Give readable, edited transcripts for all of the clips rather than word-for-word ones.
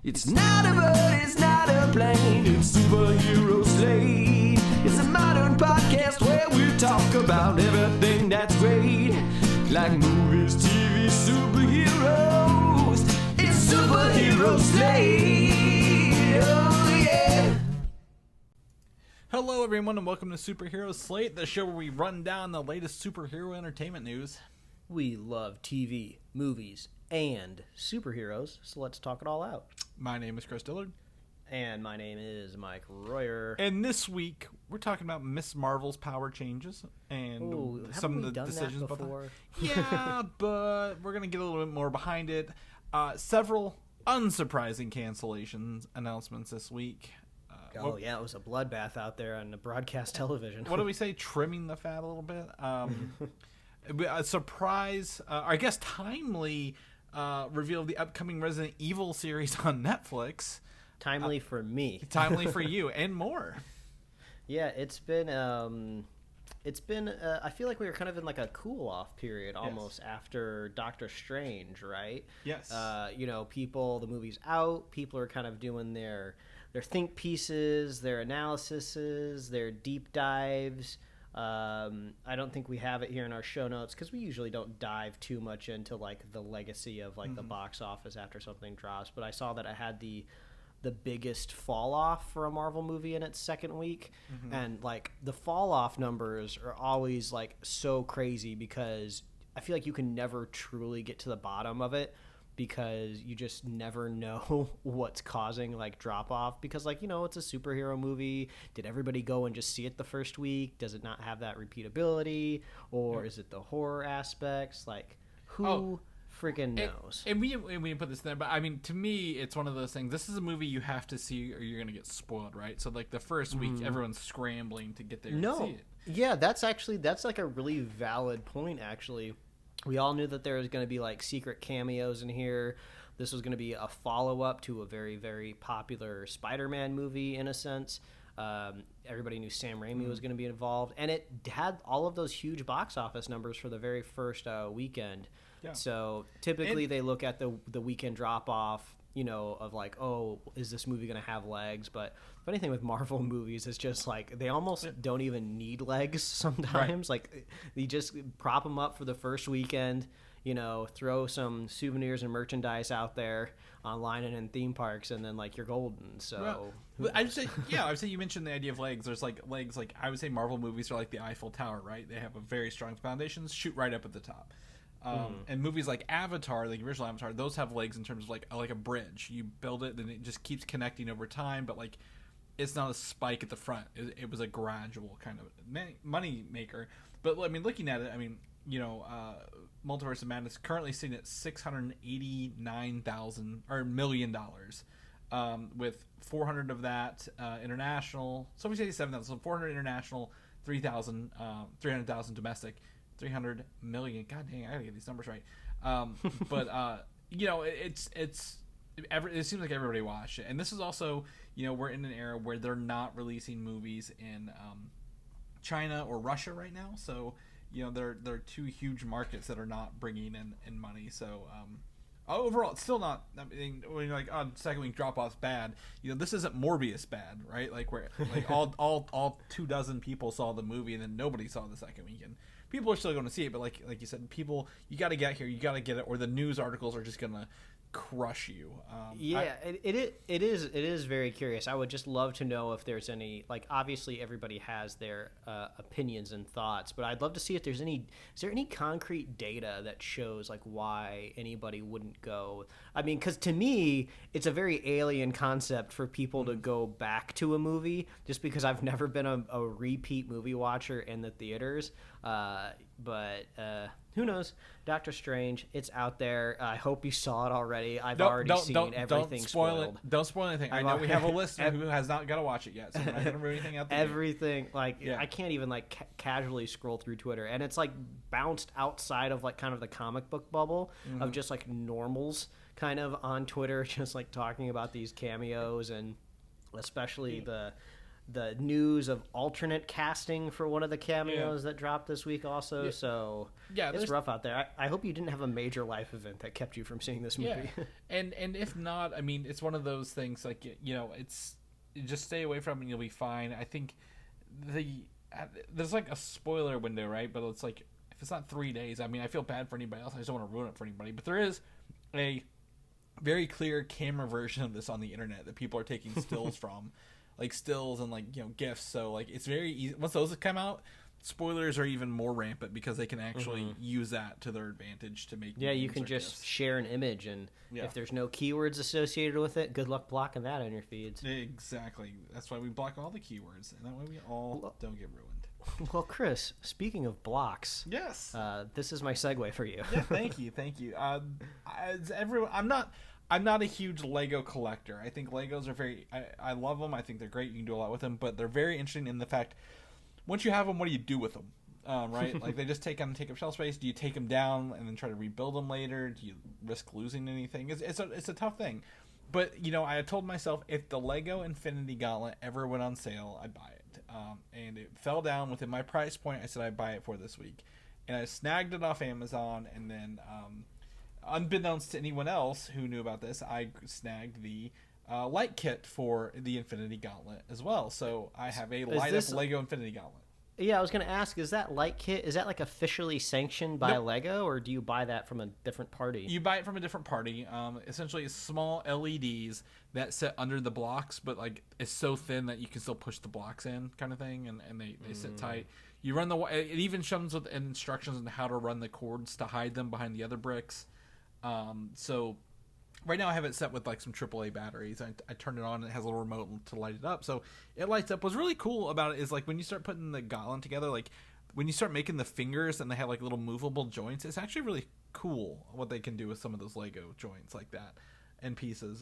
It's not a bird, it's not a plane, it's Superhero Slate. It's a modern podcast where we talk about everything that's great, like movies, TV, superheroes. It's Superhero Slate, oh yeah. Hello everyone and welcome to Superhero Slate, the show where we run down the latest superhero entertainment news. We love TV, movies, and superheroes, so let's talk it all out. My name is Chris Dillard. And my name is Mike Royer. And this week, we're talking about Miss Marvel's power changes and some of the decisions before. Yeah, but we're going to get a little bit more behind it. Several unsurprising cancellations announcements this week. Yeah, it was a bloodbath out there on the broadcast television. What do we say? Trimming the fat a little bit? A surprise, I guess timely reveal of the upcoming Resident Evil series on Netflix. Timely for me. Timely for you, and more. Yeah, it's been I feel like we were kind of in like a cool-off period almost after Doctor Strange, right? Yes. The movie's out, people are kind of doing their think pieces, their analyses, their deep dives. I don't think we have it here in our show notes because we usually don't dive too much into like the legacy of like the box office after something drops. But I saw that it had the biggest fall off for a Marvel movie in its second week, and like the fall off numbers are always like so crazy because I feel like you can never truly get to the bottom of it, because you just never know what's causing like drop off, because like, it's a superhero movie. Did everybody go and just see it the first week? Does it not have that repeatability, or is it the horror aspects? Like who freaking knows? And we didn't put this in there, but I mean, to me, it's one of those things. This is a movie you have to see or you're gonna get spoiled, right? So like the first week, everyone's scrambling to get there and see it. Yeah, that's like a really valid point, actually. We all knew that there was going to be like secret cameos in here. This was going to be a follow-up to a very, very popular Spider-Man movie in a sense. Everybody knew Sam Raimi was going to be involved, and it had all of those huge box office numbers for the very first weekend. Yeah. So typically they look at the weekend drop-off, of like, oh, is this movie going to have legs? But if anything with Marvel movies, it's just like they almost don't even need legs sometimes. Right. Like you just prop them up for the first weekend, throw some souvenirs and merchandise out there online and in theme parks, and then like you're golden. So I'd say you mentioned the idea of legs. There's like legs, like I would say Marvel movies are like the Eiffel Tower, right? They have a very strong foundation, shoot right up at the top. And movies like Avatar, like original Avatar, those have legs in terms of like a bridge. You build it and it just keeps connecting over time, but like it's not a spike at the front. It was a gradual kind of money maker. But I mean, looking at it, I mean, Multiverse of Madness currently sitting at $689 million, with 400 of that international. So we say 7,000, so 400 international, 300,000 domestic. 300 million. God dang, I gotta get these numbers right. But it seems like everybody watched it, and this is also, we're in an era where they're not releasing movies in China or Russia right now. So there are two huge markets that are not bringing in money. So overall, it's still not. I mean, when you're like, second week drop off's bad. This isn't Morbius bad, right? Like where like all 24 people saw the movie and then nobody saw the second weekend. People are still going to see it, but like you said, people, you got to get here, you got to get it, or the news articles are just going to crush you. It is very curious. I would just love to know if there's any, like, obviously everybody has their opinions and thoughts, but I'd love to see if is there any concrete data that shows like why anybody wouldn't go. I mean, because to me, it's a very alien concept for people to go back to a movie, just because I've never been a repeat movie watcher in the theaters. But who knows? Doctor Strange, it's out there. I hope you saw it already. I've already seen everything spoiled. Don't spoil anything. I know we have a listener who has not got to watch it yet, so we're not going to ruin anything out there. Everything, I can't even like casually scroll through Twitter, and it's like bounced outside of like kind of the comic book bubble of just like normals kind of on Twitter, just like talking about these cameos, and especially the news of alternate casting for one of the cameos that dropped this week also. Yeah. So it's rough out there. I hope you didn't have a major life event that kept you from seeing this movie. Yeah. and if not, I mean, it's one of those things like, you know, it's just stay away from it and you'll be fine. I think there's like a spoiler window, right? But it's like, if it's not 3 days, I mean, I feel bad for anybody else. I just don't want to ruin it for anybody. But there is a very clear camera version of this on the internet that people are taking stills from, like stills and like, you know, GIFs. So like it's very easy. Once those come out, spoilers are even more rampant because they can actually use that to their advantage to make. Yeah, you can just GIFs. share an image, and if there's no keywords associated with it, good luck blocking that on your feeds. Exactly. That's why we block all the keywords, and that way we all don't get ruined. Well, Chris, speaking of blocks, yes, this is my segue for you. Yeah, thank you. As everyone, I'm not a huge Lego collector. I think Legos are I love them. I think they're great. You can do a lot with them, but they're very interesting in the fact, once you have them, what do you do with them? Right? Like they just take up shelf space. Do you take them down and then try to rebuild them later? Do you risk losing anything? It's a tough thing. But, you know, I had told myself if the Lego Infinity Gauntlet ever went on sale, I'd buy it. And it fell down within my price point. I said I'd buy it for this week. And I snagged it off Amazon, and then unbeknownst to anyone else who knew about this, I snagged the light kit for the Infinity Gauntlet as well. So I have a light-up Lego Infinity Gauntlet. Yeah, I was going to ask, is that light kit, is that like officially sanctioned by Lego, or do you buy that from a different party? You buy it from a different party. Essentially, it's small LEDs that sit under the blocks, but like it's so thin that you can still push the blocks in, kind of thing, and they sit tight. You run it even comes with instructions on how to run the cords to hide them behind the other bricks. So right now I have it set with like some AAA batteries. I turned it on and it has a little remote to light it up. So it lights up. What's really cool about it is like when you start putting the gauntlet together, like when you start making the fingers and they have like little movable joints, it's actually really cool what they can do with some of those Lego joints like that and pieces.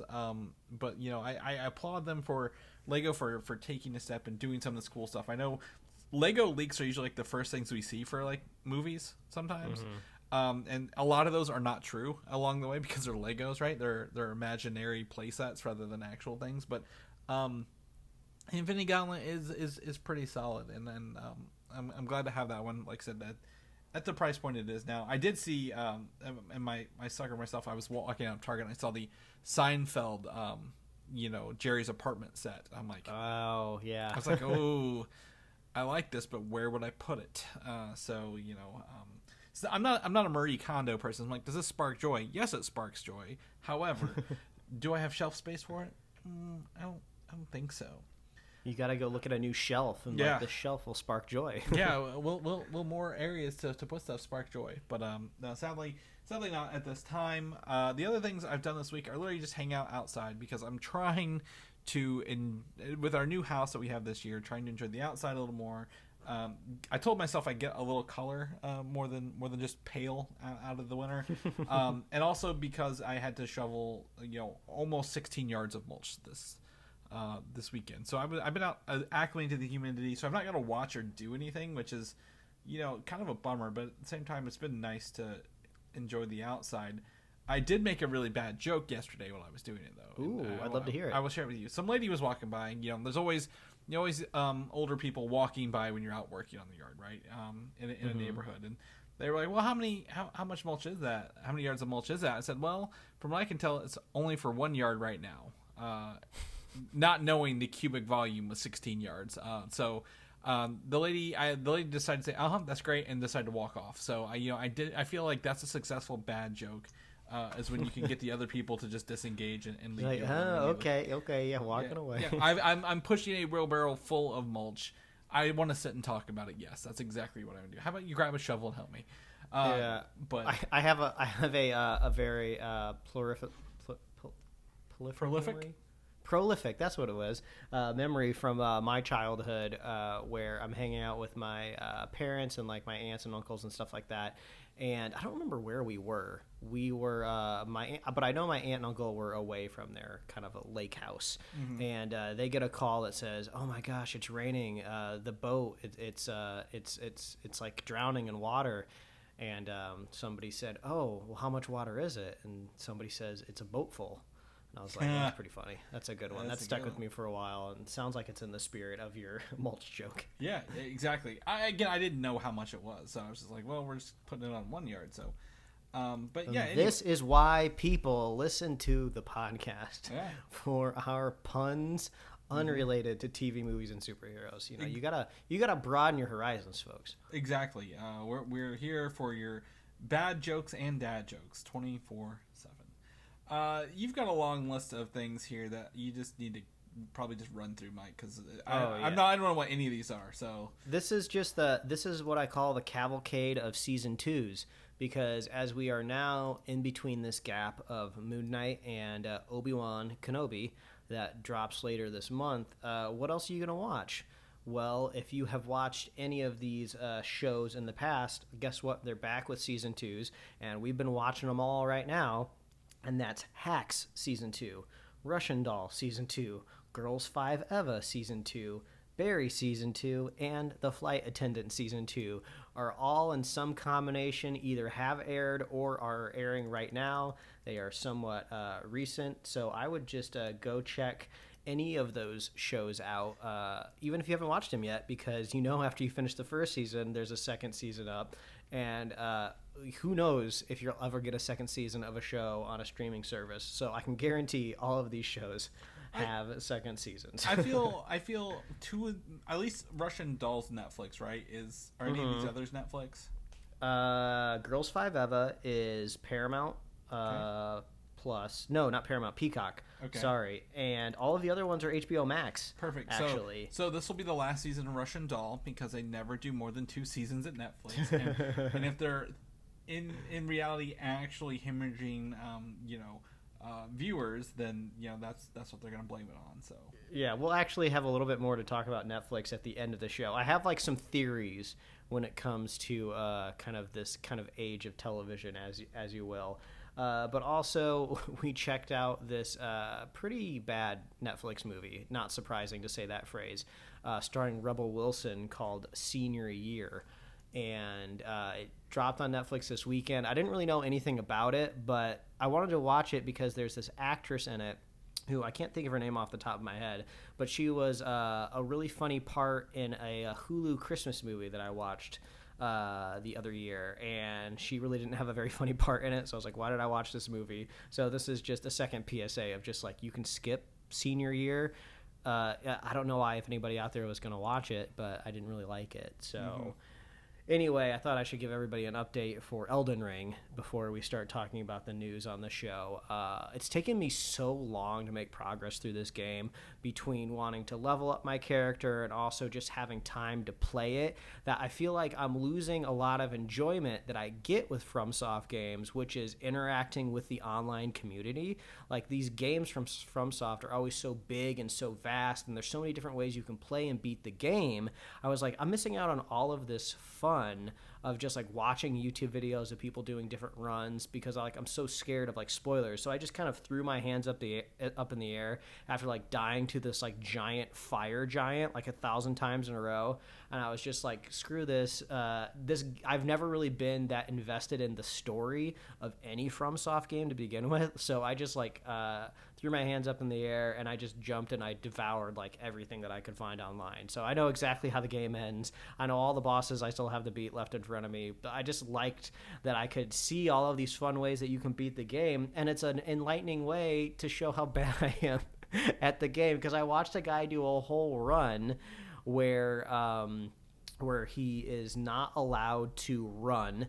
But you know, I applaud them for Lego for taking a step and doing some of this cool stuff. I know Lego leaks are usually like the first things we see for like movies sometimes. And a lot of those are not true along the way because they're Legos, right? They're imaginary play sets rather than actual things. But Infinity Gauntlet is pretty solid, and then I'm glad to have that one. Like I said, that at the price point it is now. I did see, and my sucker myself, I was walking out of Target and I saw the Seinfeld, Jerry's apartment set. I'm like, oh yeah. I was like, oh, I like this, but where would I put it? So I'm not a Marie Kondo person. I'm like, does this spark joy? Yes, it sparks joy. However, do I have shelf space for it? I don't think so. You got to go look at a new shelf, and like this shelf will spark joy. Yeah, will more areas to put stuff spark joy, but no, sadly not at this time. The other things I've done this week are literally just hang out outside because I'm trying to, with our new house that we have this year, trying to enjoy the outside a little more. I told myself I'd get a little color more than just pale out of the winter, and also because I had to shovel almost 16 yards of mulch this weekend. So I've been out acclimating to the humidity, so I'm not gonna watch or do anything, which is kind of a bummer. But at the same time, it's been nice to enjoy the outside. I did make a really bad joke yesterday when I was doing it though. Ooh, I'd love to hear it. I will share it with you. Some lady was walking by, and there's always older people walking by when you're out working on the yard, right? In a neighborhood, and they were like, "Well, how much mulch is that? How many yards of mulch is that?" I said, "Well, from what I can tell, it's only for 1 yard right now." Not knowing the cubic volume was 16 yards. So the lady decided to say, that's great, and decided to walk off. So I feel like that's a successful bad joke. Is when you can get the other people to just disengage and leave. Like, okay, yeah, walking away. Yeah. I'm pushing a wheelbarrow full of mulch. I want to sit and talk about it. Yes, that's exactly what I would do. How about you grab a shovel and help me? But I have a very prolific, that's what it was, memory from my childhood where I'm hanging out with my parents and like my aunts and uncles and stuff like that. And I don't remember where we were. But I know my aunt and uncle were away from their kind of a lake house, and they get a call that says, "Oh my gosh, it's raining. The boat, it's like drowning in water." And somebody said, "Oh, well, how much water is it?" And somebody says, "It's a boat full." I was like, that's pretty funny. That's a good one. That stuck with one. me for a while, and sounds like it's in the spirit of your mulch joke. Yeah, exactly. I didn't know how much it was, so I was just like, well, we're just putting it on 1 yard. So, but yeah, this is why people listen to the podcast for our puns unrelated to TV, movies, and superheroes. You know, you gotta broaden your horizons, folks. Exactly. We're here for your bad jokes and dad jokes 24/7. You've got a long list of things here that you just need to probably just run through, Mike, because I don't know what any of these are. So this is what I call the cavalcade of season 2s, because as we are now in between this gap of Moon Knight and Obi-Wan Kenobi that drops later this month, what else are you gonna watch? Well, if you have watched any of these shows in the past, guess what? They're back with season 2s, and we've been watching them all right now. And that's Hacks Season 2, Russian Doll Season 2, Girls 5 Eva Season 2, Barry Season 2, and The Flight Attendant Season 2 are all in some combination, either have aired or are airing right now. They are somewhat recent, so I would just go check any of those shows out, even if you haven't watched them yet, because after you finish the first season, there's a second season up, and who knows if you'll ever get a second season of a show on a streaming service. So I can guarantee all of these shows have second seasons. I feel at least Russian Doll's Netflix, right? Are any of these others Netflix? Girls 5 Eva is Paramount. Plus, no, not Paramount, Peacock. Okay. Sorry. And all of the other ones are HBO Max. Perfect. Actually. So this will be the last season of Russian Doll, because they never do more than 2 seasons at Netflix. And if they're in reality actually hemorrhaging viewers, then that's what they're going to blame it on. So yeah, we'll actually have a little bit more to talk about Netflix at the end of the show. I have some theories when it comes to this kind of age of television, as you will. But also, we checked out this pretty bad Netflix movie, not surprising to say that phrase, starring Rebel Wilson, called Senior Year. And it dropped on Netflix this weekend. I didn't really know anything about it, but I wanted to watch it because there's this actress in it who I can't think of her name off the top of my head, but she was a really funny part in a Hulu Christmas movie that I watched the other year, and she really didn't have a very funny part in it, so I was like, why did I watch this movie? So this is just a second PSA of just you can skip Senior Year. I don't know if anybody out there was going to watch it, but I didn't really like it. So anyway, I thought I should give everybody an update for Elden Ring before we start talking about the news on the show. It's taken me so long to make progress through this game, between wanting to level up my character and also just having time to play it, that I feel like I'm losing a lot of enjoyment that I get with FromSoft games, which is interacting with the online community. Like, these games from FromSoft are always so big and so vast, and there's so many different ways you can play and beat the game. I was like, I'm missing out on all of this fun of just watching YouTube videos of people doing different runs, because I'm so scared of spoilers. So I just kind of threw my hands up in the air after dying to this giant fire giant 1,000 times in a row, and I was just screw this. I've never really been that invested in the story of any FromSoft game to begin with, so I just threw my hands up in the air and I just jumped and I devoured everything that I could find online. So I know exactly how the game ends. I know all the bosses I still have to beat left in front of me, but I just liked that I could see all of these fun ways that you can beat the game, and it's an enlightening way to show how bad I am at the game, because I watched a guy do a whole run where he is not allowed to run,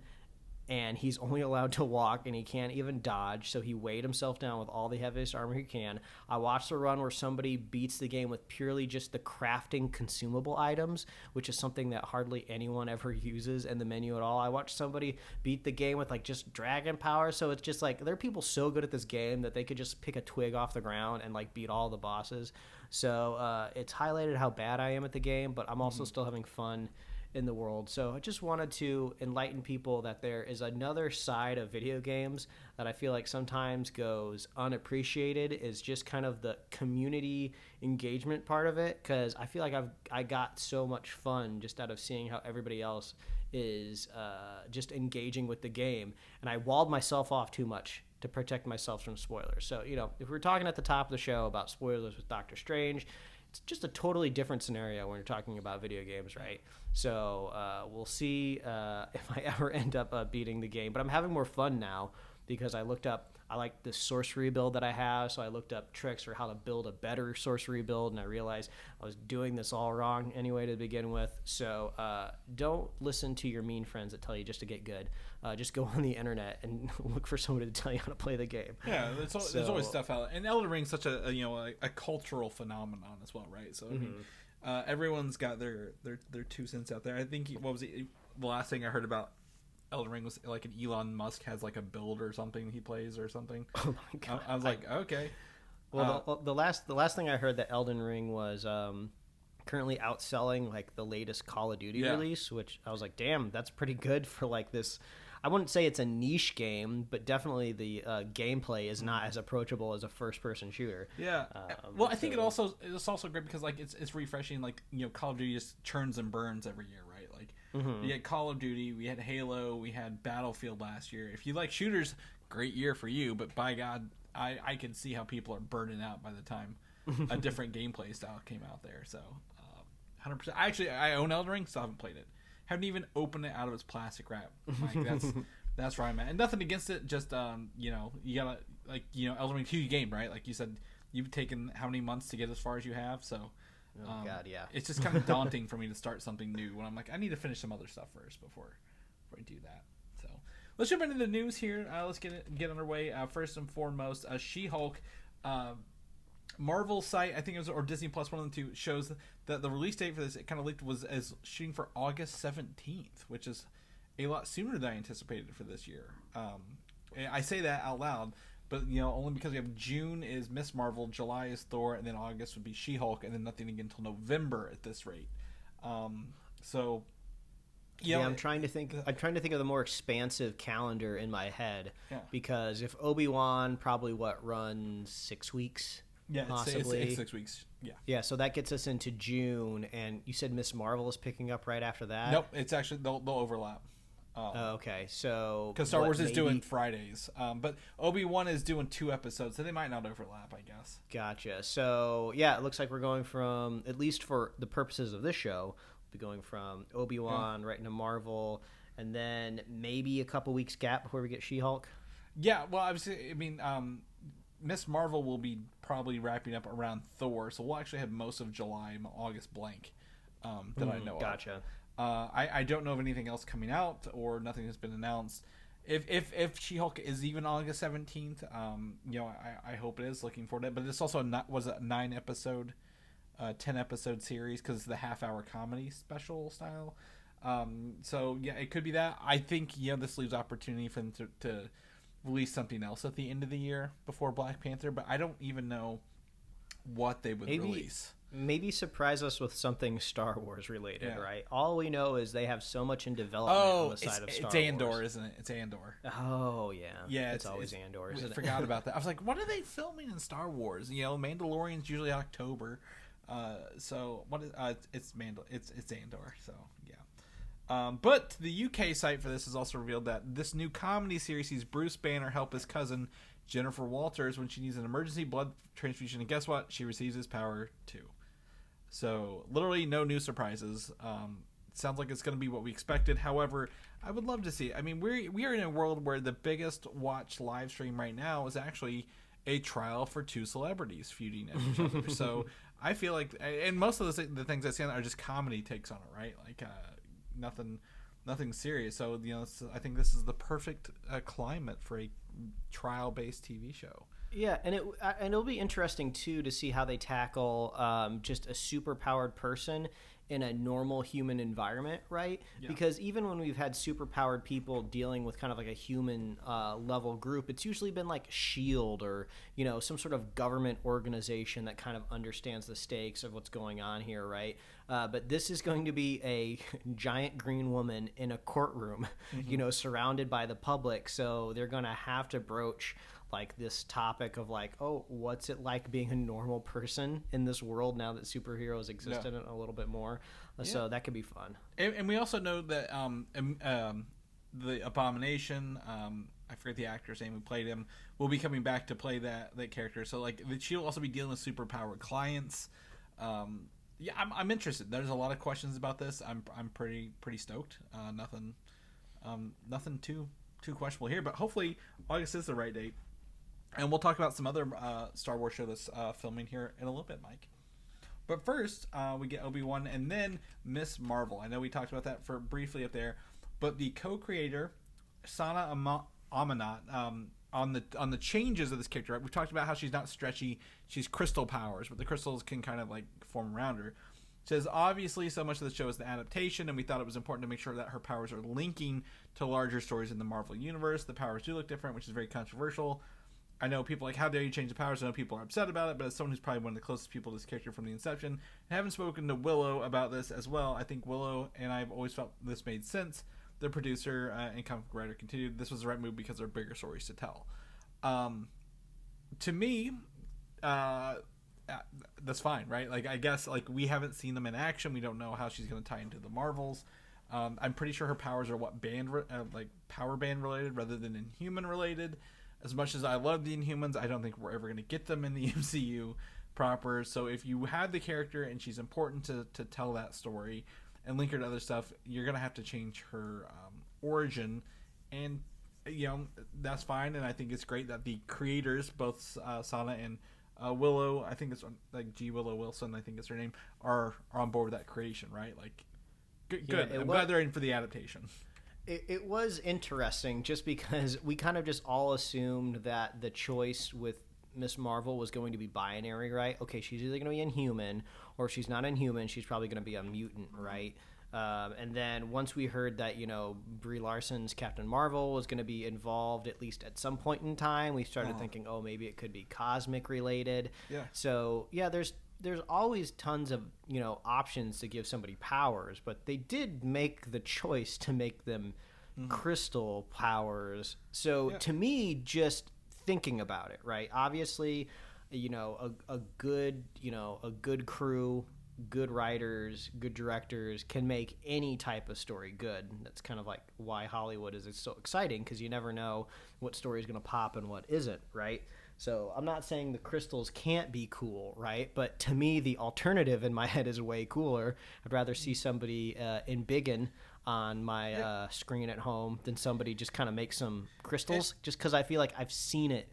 and he's only allowed to walk, and he can't even dodge, so he weighed himself down with all the heaviest armor he can. I watched a run where somebody beats the game with purely just the crafting consumable items, which is something that hardly anyone ever uses in the menu at all. I watched somebody beat the game with just dragon power, so it's just there are people so good at this game that they could just pick a twig off the ground and beat all the bosses. So it's highlighted how bad I am at the game, but I'm also still having fun in the world. So I just wanted to enlighten people that there is another side of video games that I feel sometimes goes unappreciated, is just kind of the community engagement part of it, because I feel I got so much fun just out of seeing how everybody else is just engaging with the game, and I walled myself off too much to protect myself from spoilers. So, if we're talking at the top of the show about spoilers with Doctor Strange, it's just a totally different scenario when you're talking about video games, right? So we'll see if I ever end up beating the game. But I'm having more fun now because I like the sorcery build that I have, so I looked up tricks for how to build a better sorcery build, and I realized I was doing this all wrong anyway to begin with. So don't listen to your mean friends that tell you just to get good. Just go on the internet and look for somebody to tell you how to play the game. Yeah, there's always stuff out, and Elden Ring's such a cultural phenomenon as well, right? So I mean, everyone's got their 2 cents out there. I think the last thing I heard about Elden Ring was like an Elon Musk has like a build or something he plays or something. Oh my god! I was like, okay. Well, the last thing I heard that Elden Ring was currently outselling like the latest Call of Duty release, which I was like, damn, that's pretty good for like this. I wouldn't say it's a niche game, but definitely the gameplay is not as approachable as a first-person shooter. Yeah. Well, I think it's also great because like it's refreshing. Like Call of Duty just churns and burns every year, right? Like we had Call of Duty, we had Halo, we had Battlefield last year. If you like shooters, great year for you. But by God, I can see how people are burning out by the time a different gameplay style came out there. So 100%. I own Elden Ring, still haven't played it. Haven't even opened it out of its plastic wrap. Like that's where I'm at. And nothing against it. Just you gotta Elden Ring's a huge game, right? Like you said, you've taken how many months to get as far as you have. So God, yeah. It's just kind of daunting for me to start something new when I'm like, I need to finish some other stuff first before I do that. So let's jump into the news here. Let's get underway. First and foremost, She-Hulk. Marvel site, I think it was, or Disney Plus, one of the two, shows that the release date for this, it kind of leaked, was as shooting for August 17th, which is a lot sooner than I anticipated for this year. I say that out loud, but only because we have June is Miss Marvel, July is Thor, and then August would be She-Hulk, and then nothing again until November at this rate. So I'm trying to think of the more expansive calendar in my head, because if Obi-Wan probably runs 6 weeks. Yeah, possibly. It's 6 weeks. Yeah, so that gets us into June, and you said Miss Marvel is picking up right after that? Nope, it's actually, they'll overlap. Okay, so... Because Star Wars is doing Fridays, but Obi-Wan is doing 2 episodes, so they might not overlap, I guess. Gotcha. So, yeah, it looks like we're going from, at least for the purposes of this show, we'll be going from Obi-Wan right into Marvel, and then maybe a couple weeks gap before we get She-Hulk? Yeah, well, obviously, I mean... Miss Marvel will be probably wrapping up around Thor, so we'll actually have most of July and August blank that I know of. Gotcha. I don't know of anything else coming out, or nothing has been announced. If She-Hulk is even August 17th, I hope it is. Looking forward to it. But it's also a 9-episode, 10-episode series because it's the half-hour comedy special style. So yeah, it could be that. I think this leaves opportunity for them to release something else at the end of the year before Black Panther, but I don't even know what they would release. Maybe surprise us with something Star Wars related, right? All we know is they have so much in development on the side of Star Wars. It's Andor, isn't it? It's Andor. Oh, yeah. Yeah, it's always Andor, isn't it? I forgot about that. I was like, what are they filming in Star Wars? Mandalorian's usually October. So what is it's Andor, so yeah. But the UK site for this has also revealed that this new comedy series sees Bruce Banner help his cousin Jennifer Walters when she needs an emergency blood transfusion, and guess what? She receives his power too. So literally no new surprises. Sounds like it's going to be what we expected. However, I would love to see it. I mean, we are in a world where the biggest watch live stream right now is actually a trial for 2 celebrities feuding at each other. So I feel like, and most of the things I see on are just comedy takes on it, right? Like nothing serious. So I think this is the perfect climate for a trial-based TV show. Yeah, and it'll be interesting too to see how they tackle just a superpowered person in a normal human environment, right? Yeah. Because even when we've had superpowered people dealing with kind of like a human level group, it's usually been like S.H.I.E.L.D. or some sort of government organization that kind of understands the stakes of what's going on here, right? But this is going to be a giant green woman in a courtroom, surrounded by the public. So they're going to have to broach like this topic of like, oh, what's it like being a normal person in this world now that superheroes exist in it a little bit more. So that could be fun. And we also know that the Abomination, I forget the actor's name who played him, will be coming back to play that character. So like she'll also be dealing with superpowered clients. Yeah, I'm interested. There's a lot of questions about this. I'm pretty stoked. Nothing too questionable here, but hopefully August is the right date. And we'll talk about some other Star Wars show that's filming here in a little bit, Mike. But first, we get Obi-Wan and then Miss Marvel. I know we talked about that for briefly up there, but the co-creator Sana Amanat on the changes of this character. Right? We've talked about how she's not stretchy; she's crystal powers, but the crystals can kind of like form around her. Says obviously so much of the show is the adaptation, and we thought it was important to make sure that her powers are linking to larger stories in the Marvel universe. The powers do look different, which is very controversial. I know people are like, how dare you change the powers? I know people are upset about it, but as someone who's probably one of the closest people to this character from the inception, and having spoken to Willow about this as well, I think Willow and I have always felt this made sense. The producer and comic writer continued, this was the right move because there are bigger stories to tell. To me, that's fine, right? Like, I guess like we haven't seen them in action. We don't know how she's going to tie into the Marvels. I'm pretty sure her powers are like power band related rather than Inhuman related. As much as I love the Inhumans, I don't think we're ever going to get them in the MCU proper. So if you have the character and she's important to tell that story and link her to other stuff, you're going to have to change her origin. And, you know, that's fine. And I think it's great that the creators, both Sana and Willow, I think it's like G. Willow Wilson, I think is her name, are on board with that creation, right? Like, good. I'm glad they're in for the adaptation. It was interesting just because we kind of just all assumed that the choice with Miss Marvel was going to be binary, right? Okay, she's either going to be Inhuman, or if she's not Inhuman, she's probably going to be a mutant, right? And then once we heard that, you know, Brie Larson's Captain Marvel was going to be involved at least at some point in time, we started thinking, oh, maybe it could be cosmic related. Yeah. So, yeah, there's always tons of, you know, options to give somebody powers, but they did make the choice to make them crystal powers. So to me, just thinking about it, right? Obviously, you know, a good crew, good writers, good directors can make any type of story good. That's kind of like why Hollywood is so exciting, because you never know what story is going to pop and what isn't, right? So I'm not saying the crystals can't be cool, right? But to me, the alternative in my head is way cooler. I'd rather see somebody embiggen on my screen at home than somebody just kind of make some crystals, just because I feel like I've seen it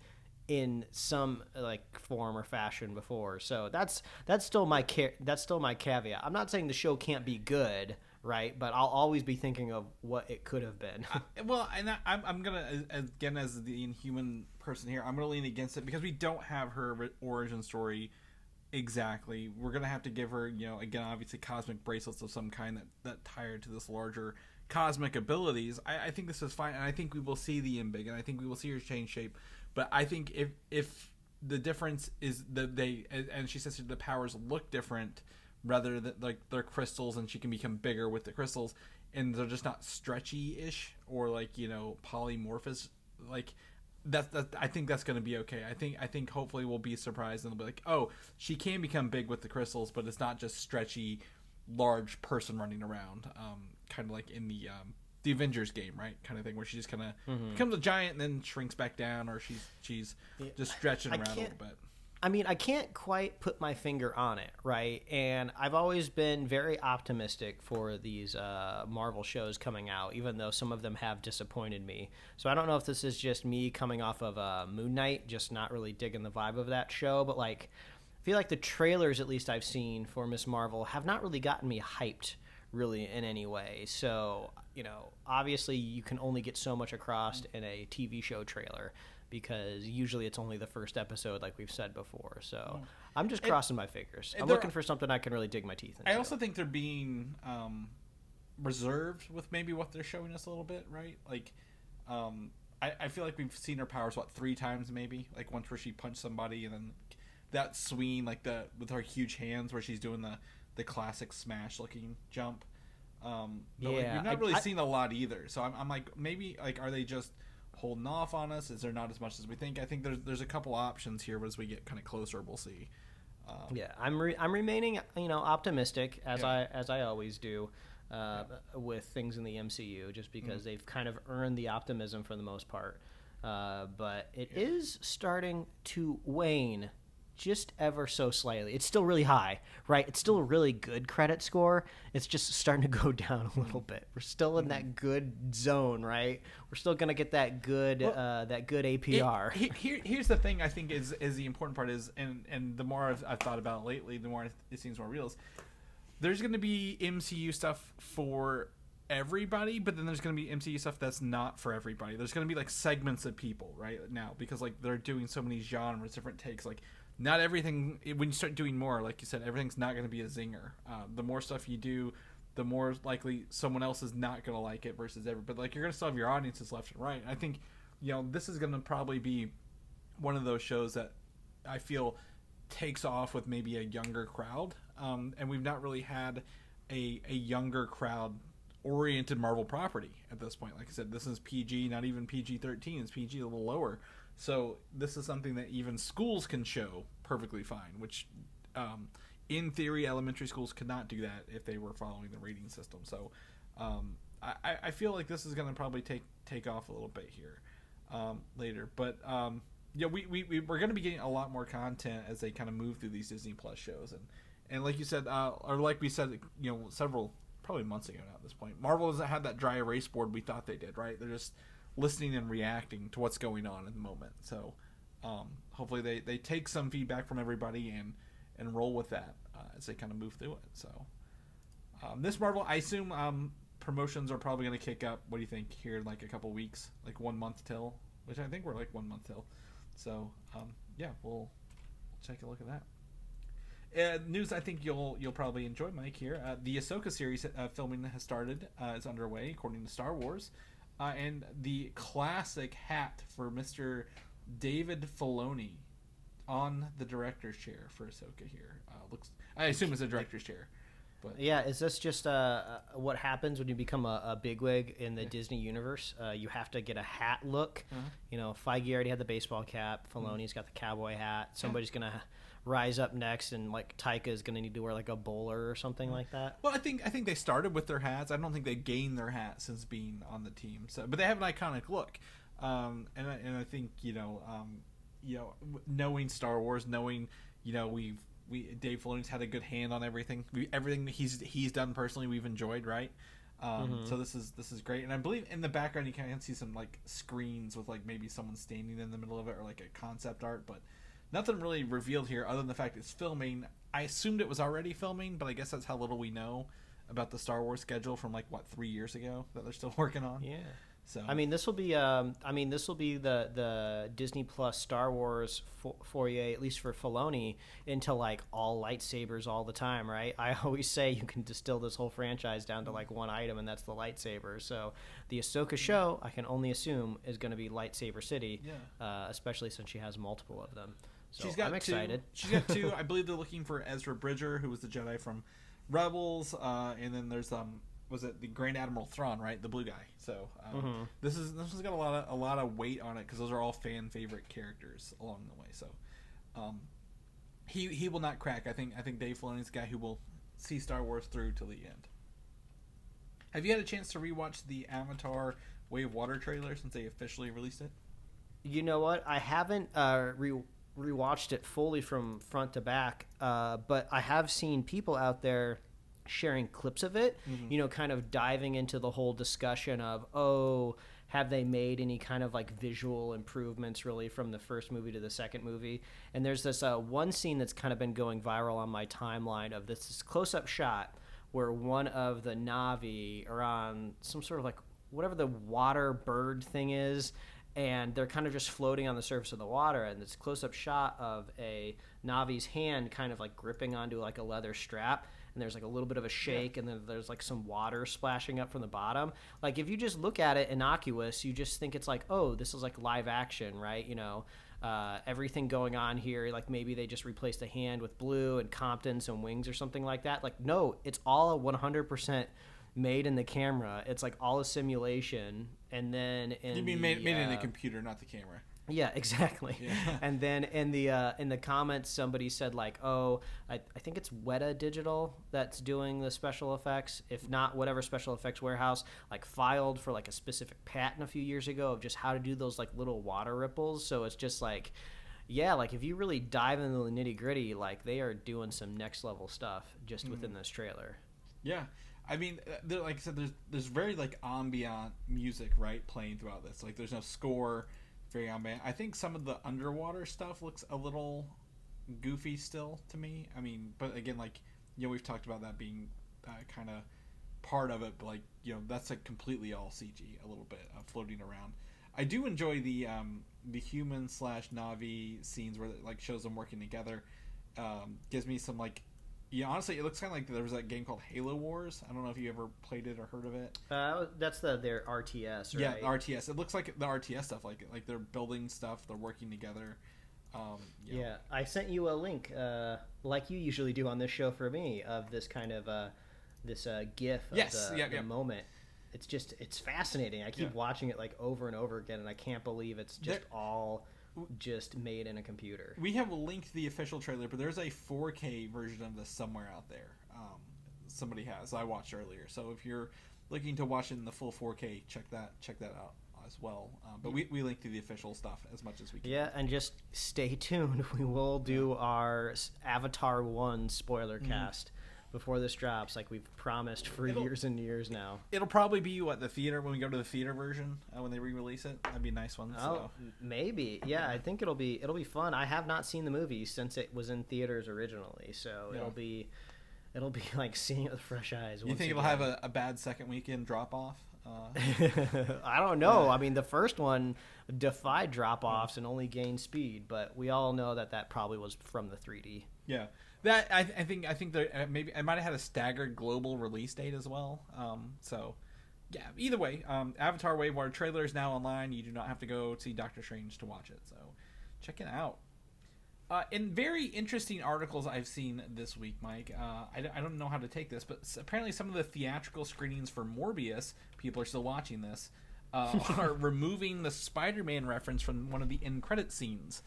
in some like form or fashion before. So that's still my caveat. I'm not saying the show can't be good, right? But I'll always be thinking of what it could have been. I'm gonna, again, as the Inhuman person here, I'm gonna lean against it because we don't have her origin story exactly. We're gonna have to give her, you know, again, obviously cosmic bracelets of some kind that tie her to this larger cosmic abilities. I think this is fine, and I think we will see the Embig, and I think we will see her change shape. But I think if the difference is that they, and she says the powers look different, rather than like they're crystals and she can become bigger with the crystals, and they're just not stretchy-ish or like, you know, polymorphous, like that I think that's going to be okay. I think hopefully we'll be surprised and they'll be like, oh, she can become big with the crystals, but it's not just stretchy large person running around, kind of like in the Avengers game, right, kind of thing, where she just kind of becomes a giant and then shrinks back down, or she's just stretching around a little bit. I mean, I can't quite put my finger on it, right? And I've always been very optimistic for these Marvel shows coming out, even though some of them have disappointed me. So I don't know if this is just me coming off of Moon Knight, just not really digging the vibe of that show, but like, I feel like the trailers, at least I've seen for Miss Marvel, have not really gotten me hyped really in any way. So, you know, obviously you can only get so much across in a TV show trailer, because usually it's only the first episode, like we've said before. So I'm just crossing my fingers. I'm looking for something I can really dig my teeth into. I also think they're being reserved with maybe what they're showing us a little bit, right? Like, I feel like we've seen her powers, 3 times maybe? Like once where she punched somebody, and then that swing, like with her huge hands where she's doing the classic Smash looking jump. But like, we've not really seen a lot either. So I'm like, maybe like, are they just holding off on us? Is there not as much as we think? I think there's a couple options here, but as we get kind of closer, we'll see. I'm remaining, you know, optimistic as I always do with things in the MCU, just because they've kind of earned the optimism for the most part. But it is starting to wane just ever so slightly. It's still really high, right? It's still a really good credit score. It's just starting to go down a little bit. We're still in that good zone, right? We're still gonna get that good APR. Here's the thing. I think is the important part is, and the more I've thought about it lately, the more it seems more real. There's gonna be MCU stuff for everybody, but then there's going to be MCU stuff that's not for everybody. There's going to be like segments of people right now because like they're doing so many genres, different takes. Like not everything, when you start doing more, like you said, everything's not going to be a zinger. The more stuff you do, the more likely someone else is not going to like it versus everybody. But like you're going to still have your audiences left and right. I think, this is going to probably be one of those shows that I feel takes off with maybe a younger crowd. And we've not really had a younger crowd oriented Marvel property at this point. Like I said, this is PG, not even PG-13. It's PG a little lower. So this is something that even schools can show perfectly fine, which in theory elementary schools could not do that if they were following the rating system. So I feel like this is going to probably take off a little bit here later. But we're going to be getting a lot more content as they kind of move through these Disney Plus shows. And like you said, or like we said, several probably months ago now at this point, Marvel doesn't have that dry erase board we thought they did, right? They're just listening and reacting to what's going on in the moment. So hopefully they take some feedback from everybody and roll with that as they kind of move through it. So this Marvel, I assume promotions are probably going to kick up. What do you think here in like a couple weeks, like 1 month till, which I think we're like 1 month till. So we'll take a look at that. News I think you'll probably enjoy, Mike, here. The Ahsoka series filming has started. It's underway, according to Star Wars. And the classic hat for Mr. David Filoni on the director's chair for Ahsoka here. I assume it's a director's chair. But yeah, is this just what happens when you become a bigwig in the Disney universe? You have to get a hat look. Feige already had the baseball cap. Filoni's got the cowboy hat. Somebody's going to rise up next, and like Taika is going to need to wear like a bowler or something like that. Well, I think they started with their hats. I don't think they gained their hat since being on the team. So, but they have an iconic look, and I think knowing Star Wars, knowing Dave Filoni's had a good hand on everything. Everything he's done personally, we've enjoyed, right? So this is great, and I believe in the background you can see some like screens with like maybe someone standing in the middle of it or like a concept art, but nothing really revealed here other than the fact it's filming. I assumed it was already filming, but I guess that's how little we know about the Star Wars schedule from 3 years ago that they're still working on. Yeah. So this will be the Disney Plus Star Wars foray, at least for Filoni, into like all lightsabers all the time, right? I always say you can distill this whole franchise down to like one item, and that's the lightsaber. So the Ahsoka show, I can only assume, is going to be Lightsaber City, especially since she has multiple of them. So I'm excited. She's got two. I believe they're looking for Ezra Bridger, who was the Jedi from Rebels, and then there's was it the Grand Admiral Thrawn, right? The blue guy. So this one's got a lot of weight on it because those are all fan favorite characters along the way. So he will not crack. I think Dave Filoni's the guy who will see Star Wars through till the end. Have you had a chance to rewatch the Avatar Way of Water trailer since they officially released it? You know what? I haven't rewatched it fully from front to back, but I have seen people out there sharing clips of it, kind of diving into the whole discussion of, have they made any kind of like visual improvements really from the first movie to the second movie? And there's this one scene that's kind of been going viral on my timeline of this close-up shot where one of the Na'vi are on some sort of like whatever the water bird thing is, and they're kind of just floating on the surface of the water, and this close-up shot of a Na'vi's hand kind of like gripping onto like a leather strap, and there's like a little bit of a shake, and then there's like some water splashing up from the bottom. Like if you just look at it innocuous, you just think it's like, this is like live action, right? Everything going on here, like maybe they just replaced the hand with blue and Compton some wings or something like that. Like no, it's all 100% made in the camera. It's like all a simulation, and then you mean made in the computer, not the camera? Yeah, exactly. Yeah. And then in the comments, somebody said like, "Oh, I think it's Weta Digital that's doing the special effects. If not, whatever special effects warehouse like filed for like a specific patent a few years ago of just how to do those like little water ripples. So it's just like, yeah, like if you really dive into the nitty gritty, like they are doing some next level stuff just within this trailer. Yeah. I mean, like I said, there's very like ambient music, right, playing throughout this. Like there's no score. Very ambient. I think some of the underwater stuff looks a little goofy still to me. I mean, but again, like, you know, we've talked about that being kind of part of it, but like, you know, that's like completely all CG a little bit floating around. I do enjoy the human / Navi scenes where it like shows them working together. Gives me some like, yeah, honestly, it looks kind of like there was that game called Halo Wars. I don't know if you ever played it or heard of it. That's their RTS, right? Yeah, RTS. It looks like the RTS stuff, like they're building stuff, they're working together. Yeah, I sent you a link, like you usually do on this show for me, of this kind of this GIF of the moment. It's fascinating. I keep watching it like over and over again, and I can't believe it's just all just made in a computer. We have linked the official trailer, but there's a 4K version of this somewhere out there. Somebody has. I watched earlier. So if you're looking to watch it in the full 4K, check that out as well. But we link to the official stuff as much as we can. Yeah, and just stay tuned. We will do our Avatar 1 spoiler cast before this drops, like we've promised for years and years now. It'll probably be the theater when we go to the theater version when they re-release it. That'd be a nice one. Oh, maybe. Yeah, I think it'll be fun. I have not seen the movie since it was in theaters originally, so it'll be like seeing it with fresh eyes. You think it'll have a bad second weekend drop off? I don't know. I mean, the first one defied drop-offs and only gained speed, but we all know that probably was from the 3D. Yeah. That I think there maybe I might have had a staggered global release date as well. So yeah, either way, Avatar Wave Water trailer is now online. You do not have to go see Doctor Strange to watch it. So check it out. In very interesting articles I've seen this week, Mike, I don't know how to take this, but apparently some of the theatrical screenings for Morbius, people are still watching this, are removing the Spider-Man reference from one of the end credit scenes.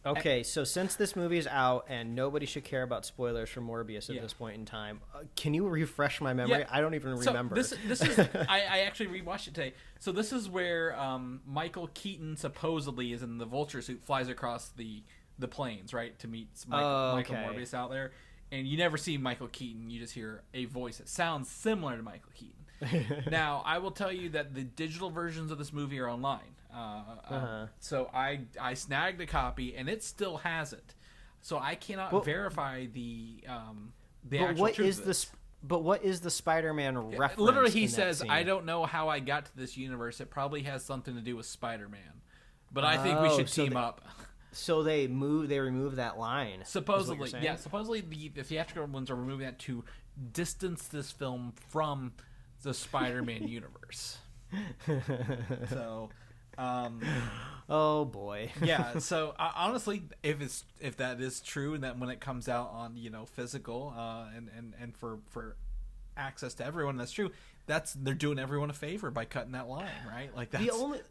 Okay, so since this movie is out and nobody should care about spoilers for Morbius at this point in time, can you refresh my memory? I don't even remember. This is I actually rewatched it today. So this is where Michael Keaton supposedly is in the vulture suit, flies across the plains, right, to meet Michael Morbius out there. And you never see Michael Keaton, you just hear a voice that sounds similar to Michael Keaton. Now, I will tell you that the digital versions of this movie are online. So I snagged a copy, and it still has it. So I cannot verify the actual truth of this. But what is the Spider-Man reference? Literally, he says, "I don't know how I got to this universe. It probably has something to do with Spider-Man, but I think we should team up." So they remove that line. Supposedly, yeah. Supposedly, the theatrical ones are removing that to distance this film from the Spider-Man universe. So. Oh boy. Yeah, so honestly, if that is true, and that when it comes out on physical and for access to everyone, that's true. They're doing everyone a favor by cutting that line, right? Like that's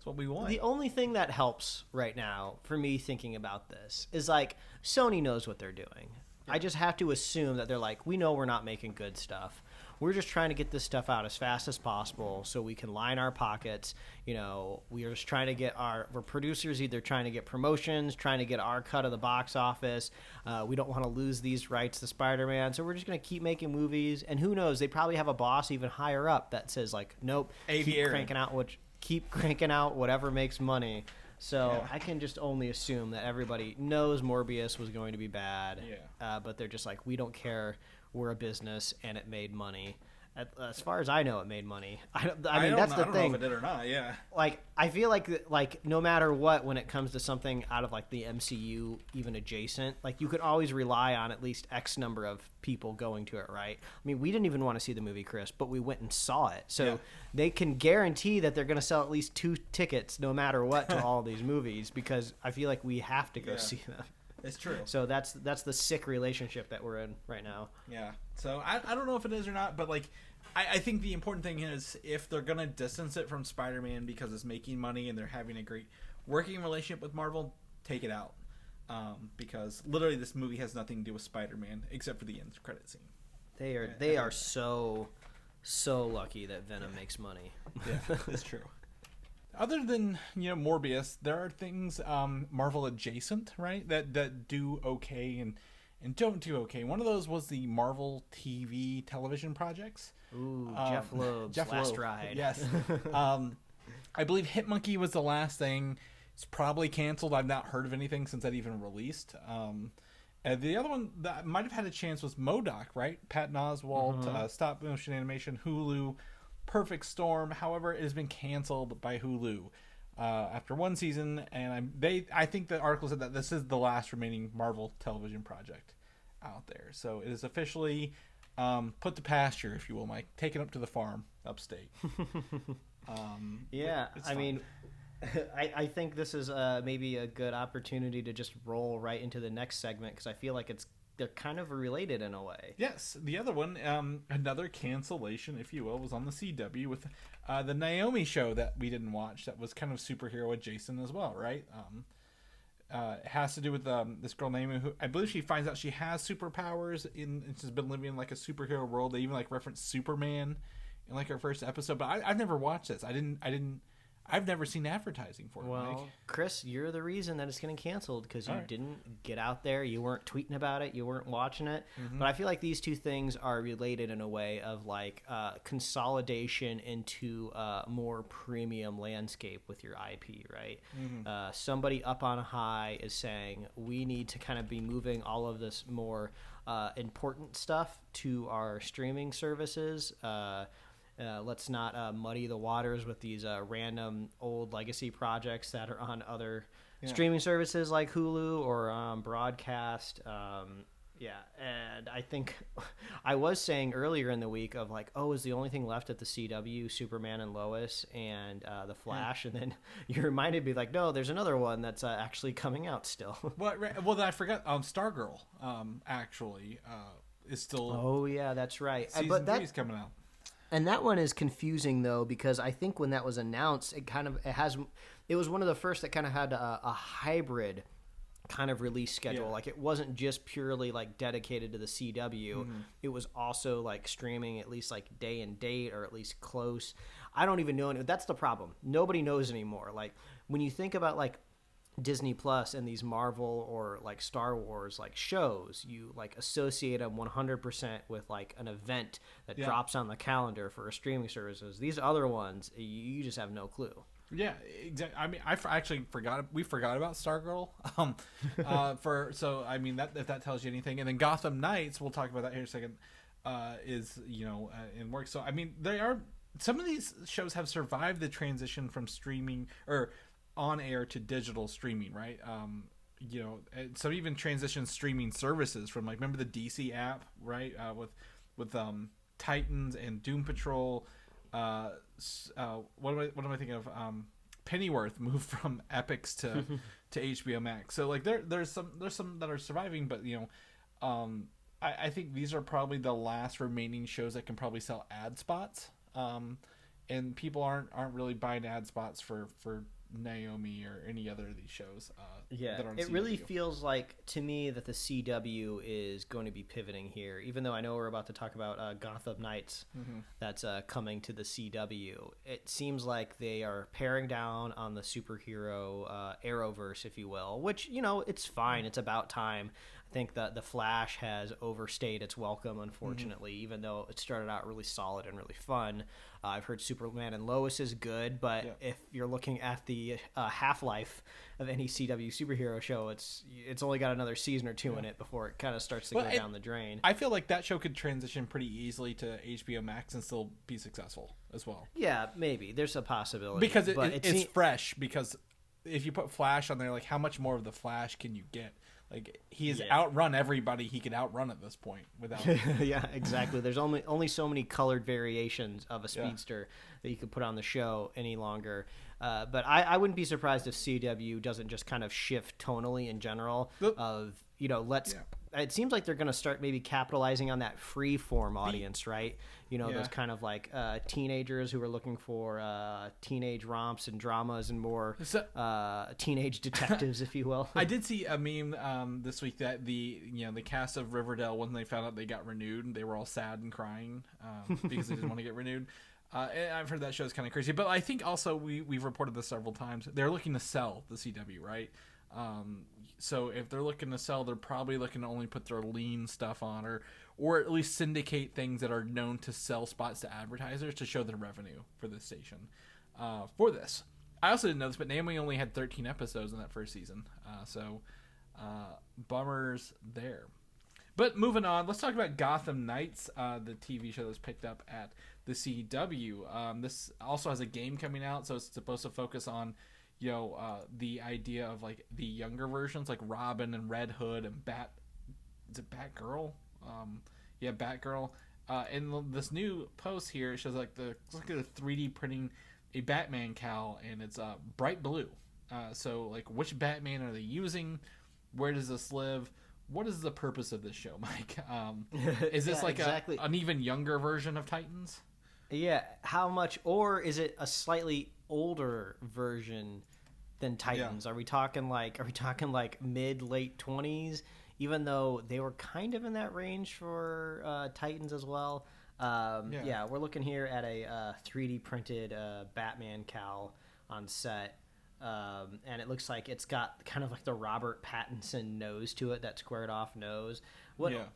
what we want. The only thing that helps right now for me thinking about this is like Sony knows what they're doing. I just have to assume that they're like, we know we're not making good stuff. We're just trying to get this stuff out as fast as possible so we can line our pockets. We are just trying to get we're producers either trying to get promotions, trying to get our cut of the box office. We don't want to lose these rights to Spider-Man, so we're just going to keep making movies. And who knows, they probably have a boss even higher up that says like, nope, keep cranking out whatever makes money. So I can just only assume that everybody knows Morbius was going to be bad, but they're just like, we don't care. We're a business, and it made money. As far as I know, it made money. I mean, that's the thing. I don't know if it did or not, yeah. Like, I feel like no matter what, when it comes to something out of, like, the MCU, even adjacent, like, you could always rely on at least X number of people going to it, right? I mean, we didn't even want to see the movie, Chris, but we went and saw it. So they can guarantee that they're going to sell at least 2 tickets no matter what to all these movies, because I feel like we have to go see them. It's true. So that's the sick relationship that we're in right now. Yeah. So I don't know if it is or not, but like I think the important thing is if they're gonna distance it from Spider-Man because it's making money and they're having a great working relationship with Marvel, take it out. Because literally this movie has nothing to do with Spider-Man except for the end credit scene. They are so lucky that Venom makes money. Yeah, it's true. Other than, Morbius, there are things Marvel adjacent, right? That do okay and don't do okay. One of those was the Marvel television projects. Ooh, Jeff Loeb's last ride. Yes. I believe Hitmonkey was the last thing. It's probably canceled. I've not heard of anything since that even released. And the other one that might have had a chance was MODOK, right? Patton Oswalt, stop motion animation, Hulu, Perfect Storm. However, it has been canceled by Hulu after one season, and I think the article said that this is the last remaining Marvel television project out there. So it is officially put to pasture, if you will, Mike. Taken up to the farm upstate. Yeah, I mean, I think this is maybe a good opportunity to just roll right into the next segment because I feel like they're kind of related in a way. Yes, the other one, another cancellation, if you will, was on the CW with the Naomi show that we didn't watch. That was kind of superhero adjacent as well, right? It has to do with this girl Naomi, who I believe she finds out she has superpowers and she's been living in like a superhero world. They even like reference Superman in like her first episode, but I've never watched this. I've never seen advertising for it. Well, Mike. Chris, you're the reason that it's getting canceled because you didn't get out there. You weren't tweeting about it. You weren't watching it. Mm-hmm. But I feel like these two things are related in a way of like consolidation into a more premium landscape with your IP, right? Mm-hmm. Somebody up on a high is saying we need to kind of be moving all of this more important stuff to our streaming services. Let's not muddy the waters with these random old legacy projects that are on other streaming services like Hulu or broadcast. And I think I was saying earlier in the week of like, is the only thing left at the CW Superman and Lois and The Flash? And then you reminded me like, no, there's another one that's actually coming out still. Well, then I forgot. Stargirl actually is still. Oh yeah, that's right. Season 3 is coming out. And that one is confusing though because I think when that was announced, it was one of the first that kind of had a hybrid kind of release schedule. Like it wasn't just purely like dedicated to the CW. Mm-hmm. It was also like streaming at least like day and date or at least close. I don't even know. That's the problem. Nobody knows anymore. Like when you think about like Disney Plus and these Marvel or like Star Wars like shows, you like associate them 100% with like an event that drops on the calendar for a streaming services. These other ones, you just have no clue. Yeah, exactly. I mean, actually forgot. We forgot about Stargirl. So I mean that if that tells you anything, and then Gotham Knights, we'll talk about that here in a second. Is in work. So I mean, some of these shows have survived the transition from streaming or on air to digital streaming, right? Some even transition streaming services from like, remember the DC app, right? With Titans and Doom Patrol. What am I thinking of? Pennyworth moved from Epix to HBO Max. So like there's some that are surviving, but I think these are probably the last remaining shows that can probably sell ad spots. And people aren't really buying ad spots for Naomi or any other of these shows. That are on it CW. really feels like to me that the CW is going to be pivoting here, even though I know we're about to talk about Gotham Knights that's coming to the CW. It seems like they are paring down on the superhero Arrowverse, if you will, which it's fine. It's about time. I think that the Flash has overstayed its welcome, unfortunately, even though it started out really solid and really fun. I've heard Superman and Lois is good, but if you're looking at the half-life of any CW superhero show, it's only got another season or two in it before it kind of starts to go down the drain. I feel like that show could transition pretty easily to HBO Max and still be successful as well. Yeah, maybe. There's a possibility. Because it's fresh, because if you put Flash on there, like how much more of the Flash can you get? Like he has outrun everybody he could outrun at this point without. Yeah, exactly. There's only so many colored variations of a speedster that you could put on the show any longer. But I wouldn't be surprised if CW doesn't just kind of shift tonally in general. Let's it seems like they're going to start maybe capitalizing on that free form audience, right? Those kind of like teenagers who are looking for teenage romps and dramas and more teenage detectives, if you will. I did see a meme this week that the cast of Riverdale, when they found out they got renewed, they were all sad and crying because they didn't want to get renewed. And I've heard that show is kind of crazy, but I think also we've reported this several times. They're looking to sell the CW, right? So if they're looking to sell, they're probably looking to only put their lean stuff on, or at least syndicate things that are known to sell spots to advertisers to show their revenue for this station. For this, I also didn't know this, but Naomi only had 13 episodes in that first season, so bummers there. But moving on, let's talk about Gotham Knights, the TV show that's picked up at the CW. This also has a game coming out, so it's supposed to focus on, the idea of like the younger versions, like Robin and Red Hood and Is it Batgirl? Batgirl. And this new post here, it shows like they're 3D printing a Batman cowl, and it's bright blue. So like, which Batman are they using? Where does this live? What is the purpose of this show, Mike? Is this an even younger version of Titans? Yeah, how much, or is it a slightly older version than Titans? Are we talking like mid late 20s? Even though they were kind of in that range for Titans as well. We're looking here at a 3D printed Batman cowl on set. And it looks like it's got kind of like the Robert Pattinson nose to it, that squared off nose.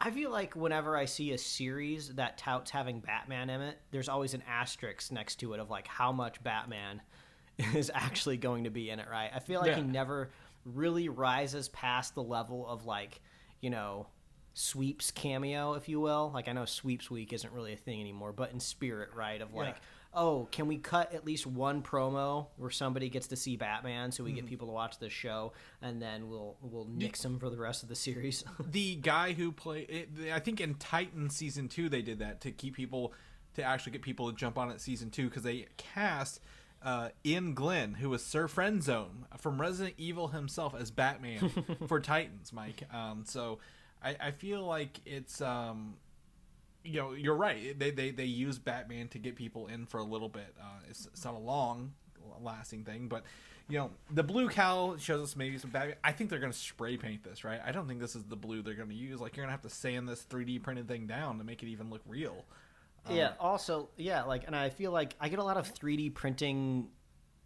I feel like whenever I see a series that touts having Batman in it, there's always an asterisk next to it of like how much Batman is actually going to be in it, right? I feel like he never really rises past the level of like, Sweep's cameo, if you will. Like, I know Sweeps Week isn't really a thing anymore, but in spirit, right? Of like, oh, can we cut at least one promo where somebody gets to see Batman so we get people to watch this show, and then we'll nix him for the rest of the series? The guy who I think in Titan season 2 they did that to actually get people to jump on it season 2, because they cast Ian Glenn, who was Sir Friendzone from Resident Evil himself, as Batman for Titans, Mike. So I feel like it's you're right. They use Batman to get people in for a little bit. It's not a long lasting thing, but the blue cowl shows us maybe some Batman. I think they're going to spray paint this, right? I don't think this is the blue they're going to use. Like, you're going to have to sand this 3D printed thing down to make it even look real. And I feel like I get a lot of 3D printing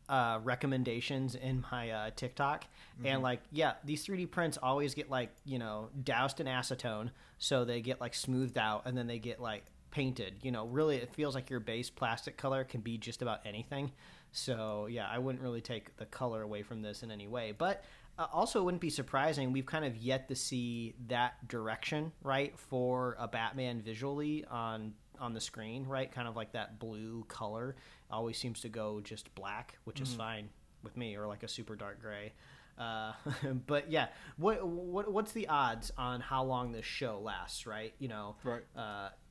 recommendations in my TikTok, and these 3D prints always get doused in acetone, so they get smoothed out, and then they get painted. Really, it feels like your base plastic color can be just about anything. So I wouldn't really take the color away from this in any way, but also it wouldn't be surprising. We've kind of yet to see that direction, right, for a Batman visually on the screen, right? Kind of like that blue color always seems to go just black, which is fine with me, or like a super dark gray. But what's the odds on how long this show lasts, right? Right.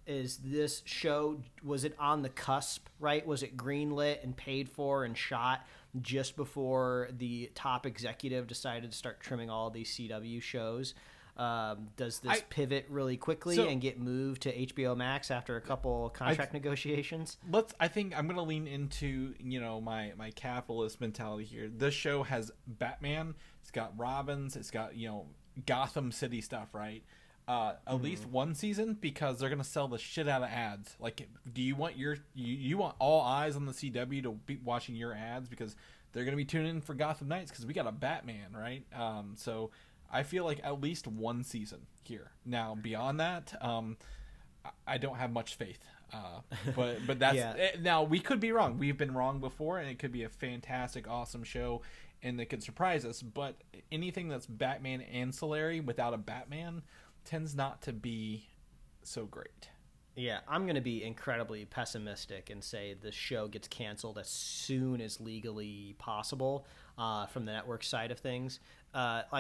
Is this show, was it on the cusp, right? Was it greenlit and paid for and shot just before the top executive decided to start trimming all of these CW shows? Does this pivot really quickly and get moved to HBO Max after a couple contract negotiations? I think I'm going to lean into, my capitalist mentality here. This show has Batman, it's got Robins, it's got, Gotham City stuff, right? At least one season, because they're going to sell the shit out of ads. Like, do you want you want all eyes on the CW to be watching your ads, because they're going to be tuning in for Gotham Knights because we got a Batman, right? So I feel like at least one season here. Now, beyond that, I don't have much faith. But that's now, we could be wrong. We've been wrong before, and it could be a fantastic, awesome show, and it could surprise us. But anything that's Batman ancillary without a Batman tends not to be so great. Yeah, I'm going to be incredibly pessimistic and say the show gets canceled as soon as legally possible from the network side of things.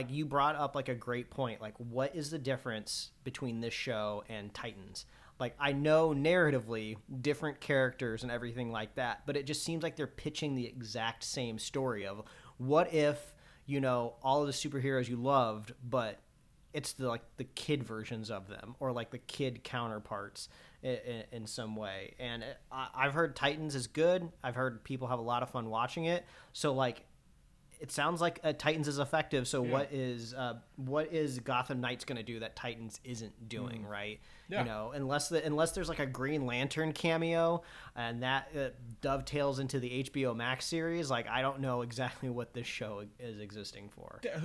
You brought up a great point. What is the difference between this show and Titans? I know narratively different characters and everything like that, but it just seems like they're pitching the exact same story of what if, all of the superheroes you loved, but it's the kid versions of them, or like the kid counterparts in some way. And I've heard Titans is good. I've heard people have a lot of fun watching it. So like, it sounds like Titans is effective. So what is Gotham Knights going to do that Titans isn't doing, right? Yeah. You know, unless there's like a Green Lantern cameo, and that dovetails into the HBO Max series. Like, I don't know exactly what this show is existing for. Yeah,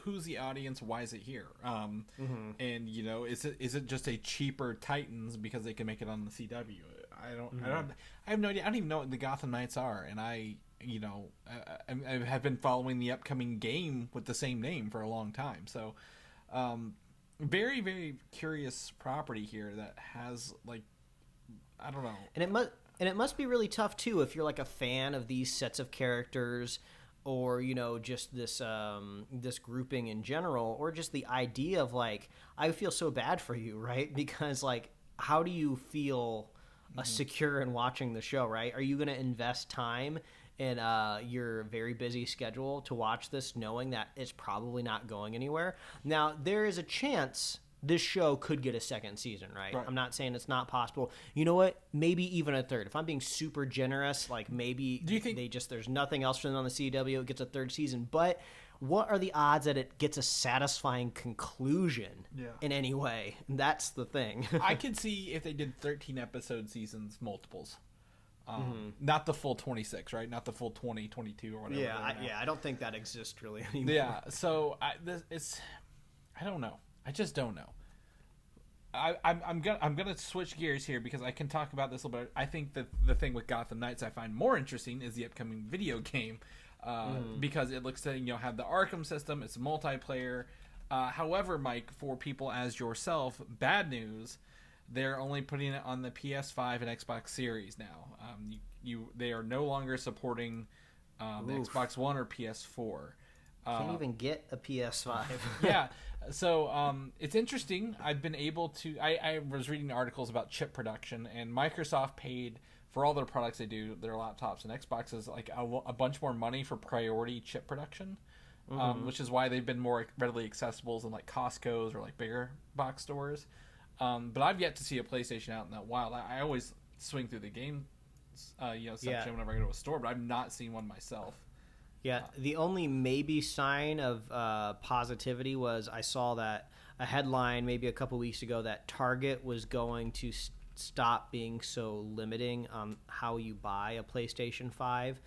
who's the audience? Why is it here? And you know, is it just a cheaper Titans because they can make it on the CW? I have no idea. I don't even know what the Gotham Knights are, and I have been following the upcoming game with the same name for a long time. So, very, very curious property here that has, like, I don't know. And it must be really tough too if you're like a fan of these sets of characters, or you know, just this this grouping in general, or just the idea of like, I feel so bad for you, right? Because like, how do you feel secure in watching the show, right? Are you going to invest time in your very busy schedule to watch this, knowing that it's probably not going anywhere? Now, there is a chance this show could get a second season, right? I'm not saying it's not possible. You know what? Maybe even a third. If I'm being super generous, like maybe do you think there's nothing else for them on the CW, it gets a third season. But what are the odds that it gets a satisfying conclusion in any way? That's the thing. I could see if they did 13 episode seasons, multiples. Not the full 26, right? Not the full 20, 22 or whatever. I don't think that exists really anymore. Yeah, so I don't know. I just don't know. I'm gonna switch gears here because I can talk about this a little bit. I think that the thing with Gotham Knights I find more interesting is the upcoming video game, because it looks to have the Arkham system. It's multiplayer. However, Mike, for people as yourself, bad news. They're only putting it on the PS5 and Xbox Series now. They are no longer supporting the Xbox One or PS4. Can't even get a PS5. Yeah, so it's interesting. I've been able to. I was reading articles about chip production, and Microsoft paid for all their products they do, their laptops, and Xbox is like a bunch more money for priority chip production, which is why they've been more readily accessible in like Costco's or like bigger box stores. But I've yet to see a PlayStation out in that wild. I always swing through the game, section whenever I go to a store, but I've not seen one myself. Yeah, the only maybe sign of positivity was I saw that a headline maybe a couple weeks ago that Target was going to stop being so limiting on how you buy a PlayStation 5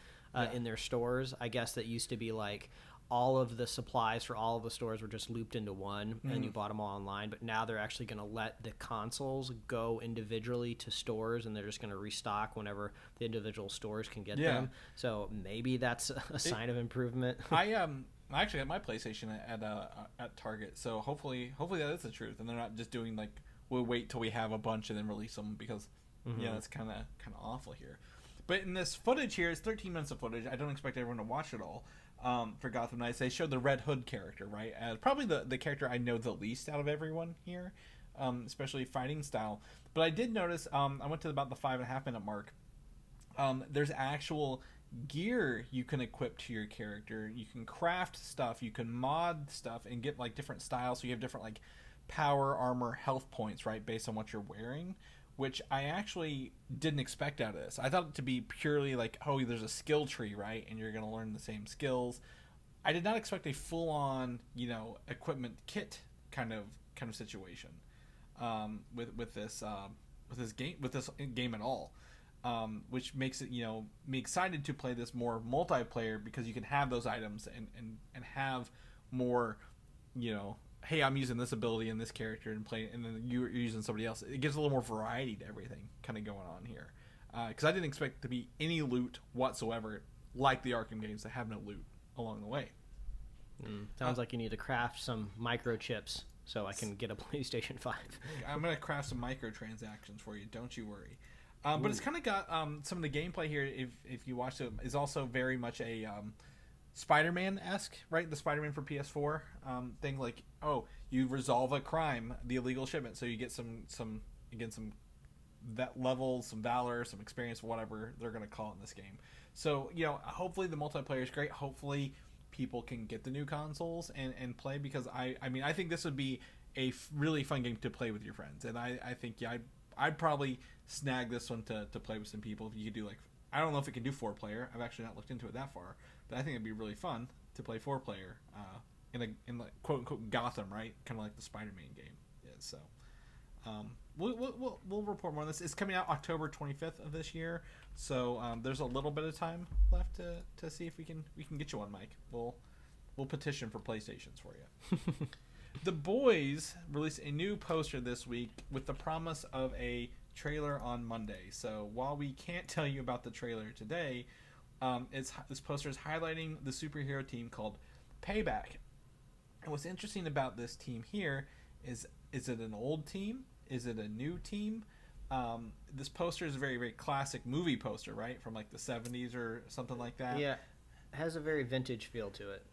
in their stores. I guess that used to be like all of the supplies for all of the stores were just looped into one, and you bought them all online. But now they're actually going to let the consoles go individually to stores, and they're just going to restock whenever the individual stores can get them. So maybe that's a sign of improvement. I actually got my PlayStation at Target, so hopefully that is the truth, and they're not just doing like, we'll wait till we have a bunch and then release them, because that's kind of awful here. But in this footage here, it's 13 minutes of footage. I don't expect everyone to watch it all. For Gotham Knights, they showed the Red Hood character, right, as probably the character I know the least out of everyone here, especially fighting style. But I did notice, I went to about the 5.5 minute mark. There's actual gear you can equip to your character. You can craft stuff, you can mod stuff, and get like different styles. So you have different like power, armor, health points, right, based on what you're wearing, which I actually didn't expect out of this. I thought it to be purely like, oh, there's a skill tree, right, and you're going to learn the same skills. I did not expect a full-on, equipment kit kind of situation with this game at all, which makes it me excited to play this more multiplayer, because you can have those items and have more, hey, I'm using this ability in this character and then you're using somebody else. It gives a little more variety to everything kind of going on here. Because I didn't expect to be any loot whatsoever, like the Arkham games that have no loot along the way. Sounds like you need to craft some microchips so I can get a PlayStation 5. I'm going to craft some microtransactions for you, don't you worry. But it's kind of got some of the gameplay here, if you watch it, is also very much a Spider-Man-esque, right? The Spider-Man for PS4 thing, like, oh, you resolve a crime, the illegal shipment, so you get some that level, some valor, some experience, whatever they're going to call it in this game. So, hopefully the multiplayer is great. Hopefully people can get the new consoles and play, because I mean, I think this would be a really fun game to play with your friends, and I think I'd probably snag this one to play with some people. If you could do like, I don't know if it can do 4-player. I've actually not looked into it that far, but I think it'd be really fun to play 4-player in like quote unquote Gotham, right? Kind of like the Spider-Man game is. So we'll report more on this. It's coming out October 25th of this year, so there's a little bit of time left to see if we can get you one, Mike. We'll petition for PlayStations for you. The Boys released a new poster this week with the promise of a trailer on Monday. So while we can't tell you about the trailer today, this poster is highlighting the superhero team called Payback. And what's interesting about this team here is it an old team? Is it a new team? This poster is a very, very classic movie poster, right? From like the 70s or something like that. Yeah, it has a very vintage feel to it.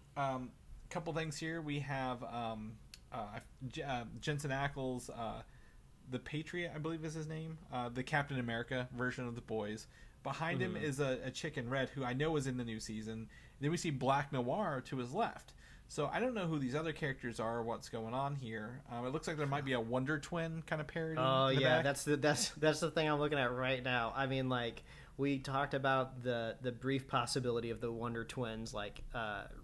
Couple things here. We have Jensen Ackles, the Patriot, I believe is his name, the Captain America version of the Boys. Behind him is a chick in red who I know is in the new season. Then we see Black Noir to his left. So I don't know who these other characters are, what's going on here. It looks like there might be a Wonder Twin kind of parody. Oh in the yeah, back. that's the thing I'm looking at right now. I mean, like, we talked about the brief possibility of the Wonder Twins like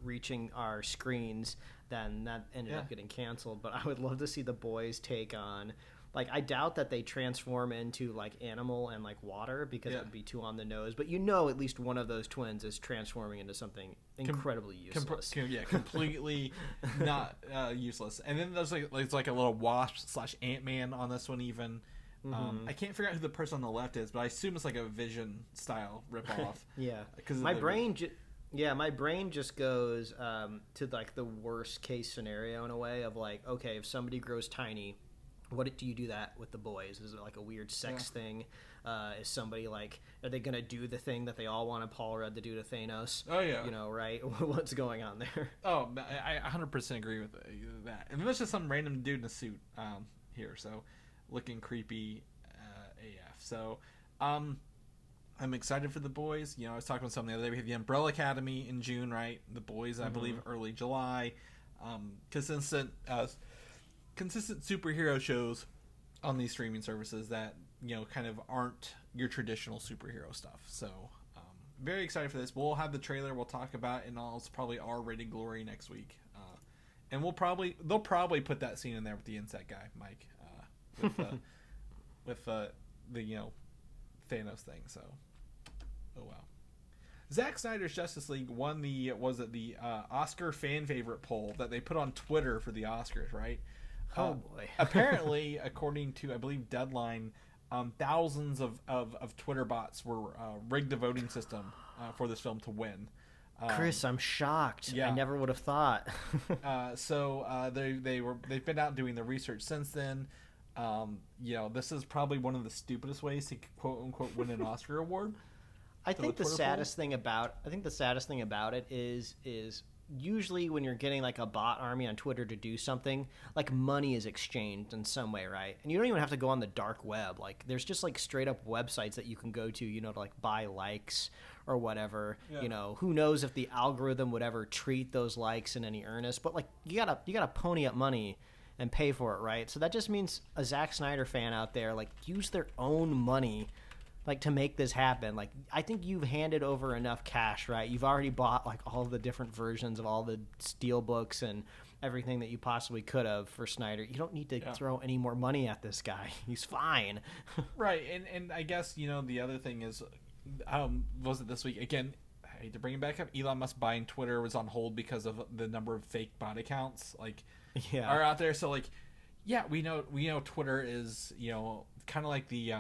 reaching our screens, then that ended up getting canceled. But I would love to see the Boys take on, like, I doubt that they transform into like animal and like water, because it would be too on the nose. But at least one of those twins is transforming into something incredibly useless. Completely not useless. And then there's like a little wasp / Ant-Man on this one even. I can't figure out who the person on the left is, but I assume it's like a Vision style ripoff. Yeah, because my brain just goes to like the worst case scenario in a way of like, okay, if somebody grows tiny, what do you do that with the Boys? Is it like a weird sex thing? Is somebody like, are they gonna do the thing that they all wanted Paul Rudd to do to Thanos? Oh yeah, you know, right? What's going on there? Oh, I 100% agree with that. And that's just some random dude in a suit here, so looking creepy AF. So I'm excited for the Boys. You know, I was talking with someone the other day. We have the Umbrella Academy in June, right? The Boys, I believe, early July. Consistent superhero shows on these streaming services that, you know, kind of aren't your traditional superhero stuff. So very excited for this. We'll have the trailer. We'll talk about it in all its probably R-rated glory next week. And they'll probably put that scene in there with the insect guy, Mike, with the you know, Thanos thing. So oh wow. Zack Snyder's Justice League won the Oscar fan favorite poll that they put on Twitter for the Oscars, right? Oh boy. Apparently, according to, I believe, Deadline, thousands of Twitter bots were rigged the voting system for this film to win. Chris, I'm shocked. Yeah. I never would have thought. They've been out doing the research since then. You know, this is probably one of the stupidest ways to quote unquote win an Oscar award. I think the saddest thing about it is usually when you're getting like a bot army on Twitter to do something, like money is exchanged in some way, right? And you don't even have to go on the dark web. Like, there's just like straight up websites that you can go to, you know, to like buy likes or whatever. You know, who knows if the algorithm would ever treat those likes in any earnest, but like you gotta pony up money and pay for it, right? So that just means a Zack Snyder fan out there, like, use their own money, like, to make this happen. Like, I think you've handed over enough cash, right? You've already bought like all the different versions of all the steel books and everything that you possibly could have for Snyder. You don't need to throw any more money at this guy. He's fine. Right. And I guess, you know, the other thing is, was it this week again? I hate to bring it back up. Elon Musk buying Twitter was on hold because of the number of fake bot accounts are out there. So like, yeah, we know Twitter is, you know, kind of like the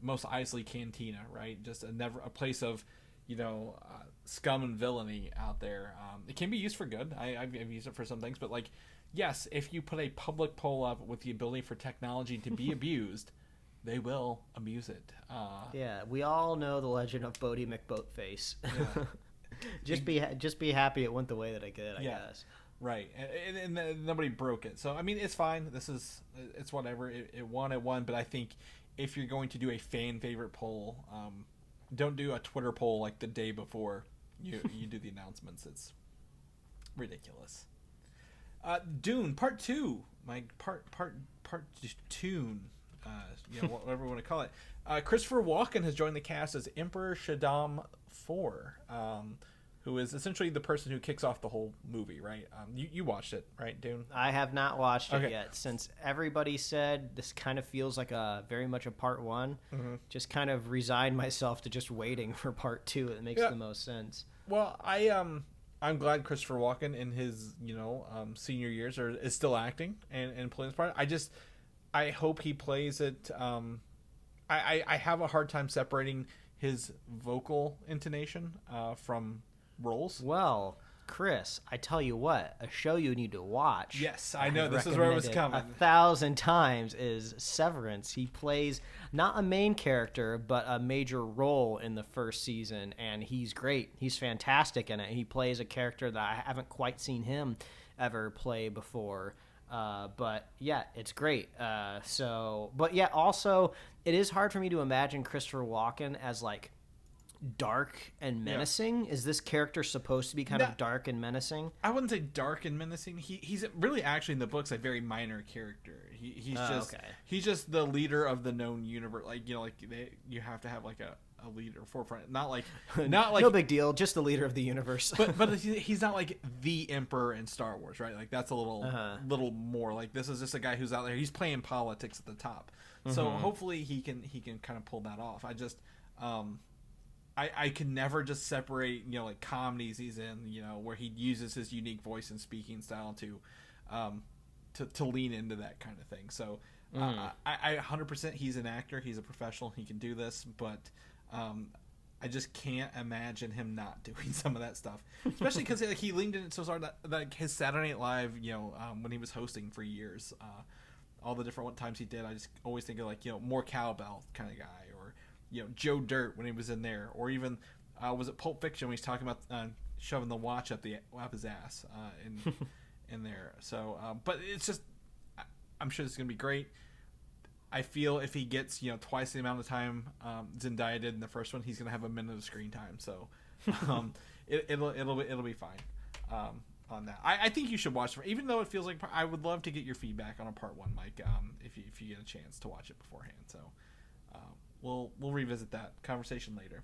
Mos Eisley Cantina, right? Just a place of, you know, scum and villainy out there. It can be used for good. I've used it for some things, but like, yes, if you put a public poll up with the ability for technology to be abused, they will abuse it. Yeah, we all know the legend of Bodie McBoatface. Yeah. just be happy it went the way that it did, I guess. Right, and nobody broke it. So, I mean, it's fine. It's whatever. It won, but I think if you're going to do a fan favorite poll, don't do a Twitter poll like the day before you do the announcements. ridiculous. Dune Part 2, Mike. Part Tune. Whatever you want to call it. Christopher Walken has joined the cast as Emperor Shaddam IV, who is essentially the person who kicks off the whole movie, right? You watched it, right, Dune? I have not watched it yet. Since everybody said this kind of feels like very much a part one, just kind of resigned myself to just waiting for part two. It makes the most sense. Well, I'm glad Christopher Walken in his senior years is still acting and playing this part. I hope he plays it. I have a hard time separating his vocal intonation from roles. Well, Chris, I tell you what, a show you need to watch. Yes, I know. This is where it was coming. 1,000 times is Severance. He plays not a main character, but a major role in the first season, and he's great. He's fantastic in it. He plays a character that I haven't quite seen him ever play before. But yeah, it's great. Also, it is hard for me to imagine Christopher Walken as like dark and menacing. Is this character supposed to be kind of dark and menacing? I wouldn't say dark and menacing. He's really actually in the books a very minor character. He's just the leader of the known universe. You have to have like a leader forefront, not like no big deal, just the leader of the universe. but he's not like the emperor in Star Wars, right? Like that's a little more like this is just a guy who's out there. He's playing politics at the top, so hopefully he can kind of pull that off. I can never just separate like comedies he's in, where he uses his unique voice and speaking style to lean into that kind of thing. So I 100% he's an actor, he's a professional, he can do this, but I just can't imagine him not doing some of that stuff, especially because he leaned in it so hard that his Saturday Night Live, when he was hosting for years, all the different times he did, I just always think of more cowbell kind of guy, or Joe Dirt when he was in there, or even was it Pulp Fiction when he's talking about shoving the watch up his ass in there. So, but it's just, I'm sure it's gonna be great. I feel if he gets twice the amount of time Zendaya did in the first one, he's gonna have a minute of screen time. So it'll be fine on that. I think you should watch it, even though it feels like I would love to get your feedback on a part one, Mike. If you get a chance to watch it beforehand. So we'll revisit that conversation later.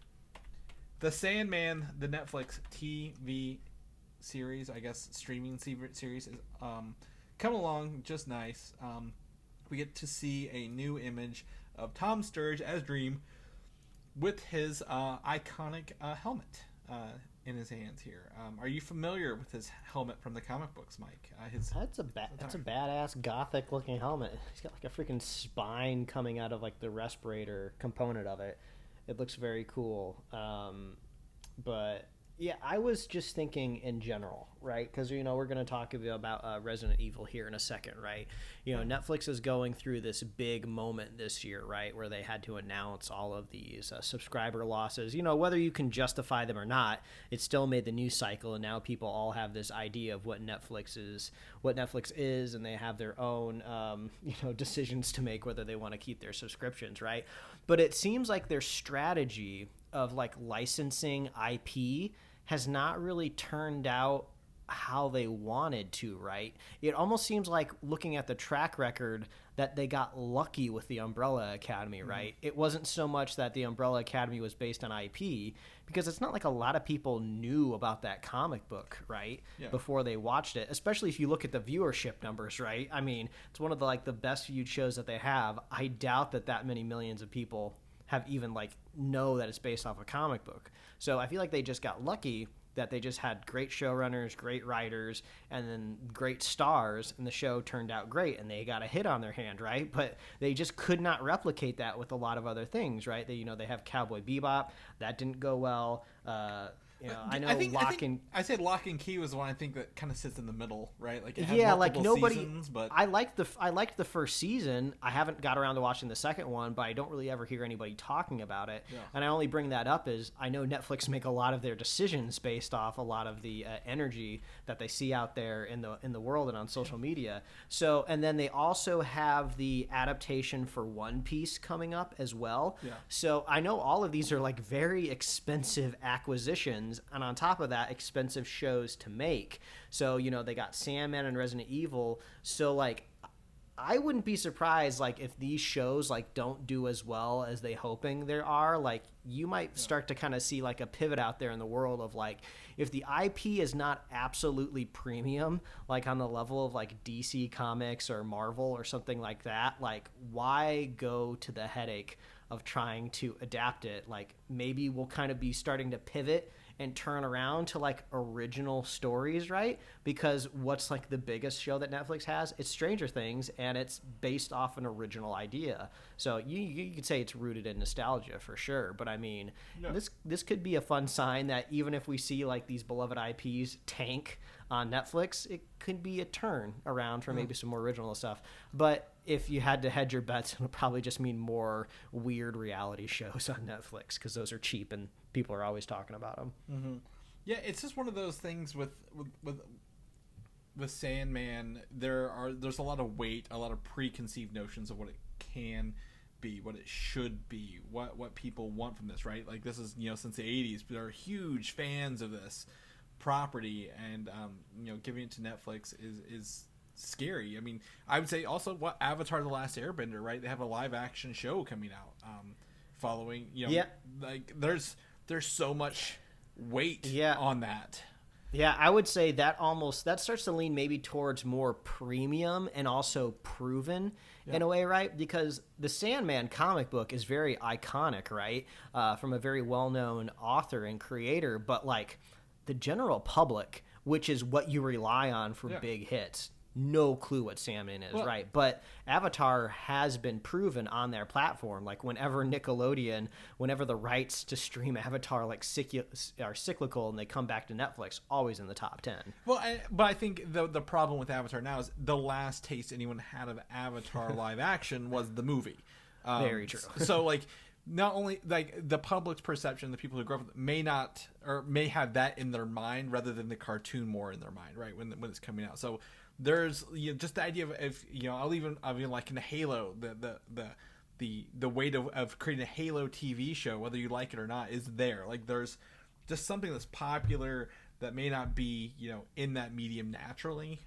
The Sandman, the Netflix TV series, I guess streaming series, is coming along just nice. We get to see a new image of Tom Sturridge as Dream with his iconic helmet in his hands here. Are you familiar with his helmet from the comic books, Mike? That's a badass gothic looking helmet. He's got like a freaking spine coming out of like the respirator component of it. It looks very cool. But yeah, I was just thinking in general, right? Because, we're going to talk about Resident Evil here in a second, right? Netflix is going through this big moment this year, right? Where they had to announce all of these subscriber losses. Whether you can justify them or not, it still made the news cycle. And now people all have this idea of what Netflix is, and they have their own, decisions to make, whether they want to keep their subscriptions, right? But it seems like their strategy of like licensing IP has not really turned out how they wanted to, right? It almost seems like, looking at the track record, that they got lucky with the Umbrella Academy, right? It wasn't so much that the Umbrella Academy was based on IP, because it's not like a lot of people knew about that comic book, right? Yeah. Before they watched it, especially if you look at the viewership numbers, right? I mean, it's one of the best viewed shows that they have. I doubt that many millions of people have even know that it's based off a comic book. So I feel like they just got lucky that they just had great showrunners, great writers, and then great stars, and the show turned out great, and they got a hit on their hand, right? But they just could not replicate that with a lot of other things, right? They have Cowboy Bebop. That didn't go well. I said Lock and Key was the one I think that kind of sits in the middle, right? Like, it had nobody. Seasons, but I liked the first season. I haven't got around to watching the second one, but I don't really ever hear anybody talking about it. Yeah. And I only bring that up as I know Netflix make a lot of their decisions based off a lot of the energy that they see out there in the world and on social media. So, and then they also have the adaptation for One Piece coming up as well. Yeah. So I know all of these are very expensive acquisitions adaptations, and on top of that, expensive shows to make. So, they got Sandman and Resident Evil. So, like, I wouldn't be surprised, like, if these shows, like, don't do as well as they hoping there are. Like, you might start to kind of see, like, a pivot out there in the world of, like, if the IP is not absolutely premium, like, on the level of, like, DC Comics or Marvel or something like that, like, why go to the headache of trying to adapt it? Like, maybe we'll kind of be starting to pivot and turn around to, like, original stories, right? Because what's, like, the biggest show that Netflix has? It's Stranger Things, and it's based off an original idea. So you could say it's rooted in nostalgia for sure, but I mean, this could be a fun sign that even if we see, like, these beloved IPs tank on Netflix, it could be a turn around for maybe some more original stuff. But if you had to hedge your bets, it'll probably just mean more weird reality shows on Netflix, because those are cheap and people are always talking about them. Mm-hmm. Yeah, it's just one of those things with Sandman. There's a lot of weight, a lot of preconceived notions of what it can be, what it should be, what people want from this, right? Like, this is, since the 80s, they're huge fans of this property, and giving it to Netflix is scary. I mean, I would say also what Avatar: The Last Airbender, right? They have a live action show coming out following, like, there's so much weight on that. Yeah, I would say that starts to lean maybe towards more premium and also proven in a way, right? Because the Sandman comic book is very iconic, right? From a very well-known author and creator, but, like, the general public, which is what you rely on for big hits, no clue what Sandman is, right? But Avatar has been proven on their platform. Like, whenever the rights to stream Avatar, like, are cyclical and they come back to Netflix, always in the top 10. Well, but I think the problem with Avatar now is the last taste anyone had of Avatar live action was the movie. Very true. So, like, not only, like, the public's perception, the people who grew up with it may have that in their mind rather than the cartoon more in their mind, right? When it's coming out. So there's just the idea of, if I'll even like in Halo, the weight of creating a Halo TV show, whether you like it or not, is there. Like, there's just something that's popular that may not be in that medium naturally.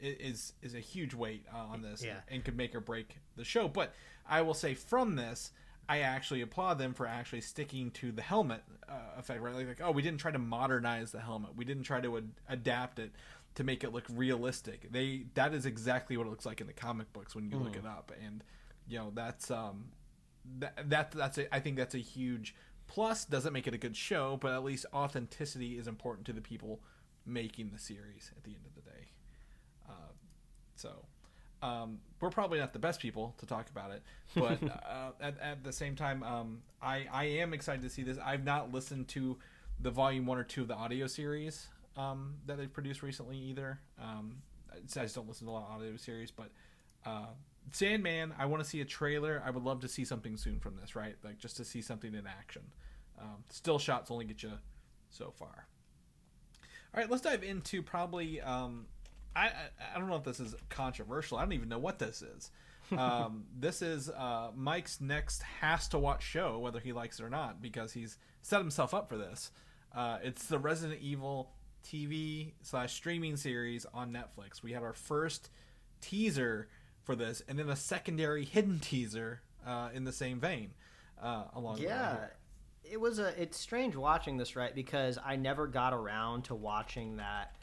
Is a huge weight on this, and could make or break the show. But I will say, from this, I actually applaud them for actually sticking to the helmet effect, right? Like, oh, we didn't try to modernize the helmet. We didn't try to adapt it to make it look realistic. That is exactly what it looks like in the comic books when you look it up, and that's I think that's a huge plus. Doesn't make it a good show, but at least authenticity is important to the people making the series at the end of the day. We're probably not the best people to talk about it, but at the same time, I am excited to see this. I've not listened to the volume 1 or 2 of the audio series that they produced recently either. I just don't listen to a lot of audio series, but Sandman, I want to see a trailer. I would love to see something soon from this, right? Like, just to see something in action. Still shots only get you so far. All right, let's dive into probably I don't know if this is controversial. I don't even know what this is. This is Mike's next has-to-watch show, whether he likes it or not, because he's set himself up for this. It's the Resident Evil TV/streaming series on Netflix. We had our first teaser for this, and then a secondary hidden teaser in the same vein. Along the way here. It's strange watching this, right? Because I never got around to watching that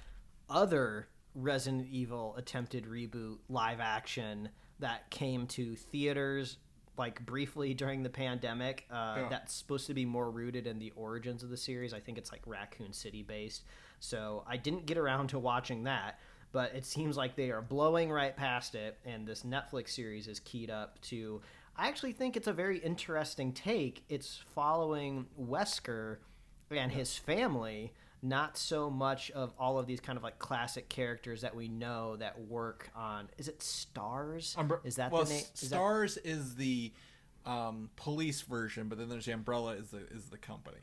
other Resident Evil attempted reboot live action that came to theaters, like, briefly during the pandemic. That's supposed to be more rooted in the origins of the series. I think it's, like, Raccoon City based. So I didn't get around to watching that, but it seems like they are blowing right past it, and this Netflix series is keyed up to... I actually think it's a very interesting take. It's following Wesker and his family, not so much of all of these kind of, like, classic characters that we know that work on... Is it Stars? Is that the name? Stars is the police version, but then there's the Umbrella is the company.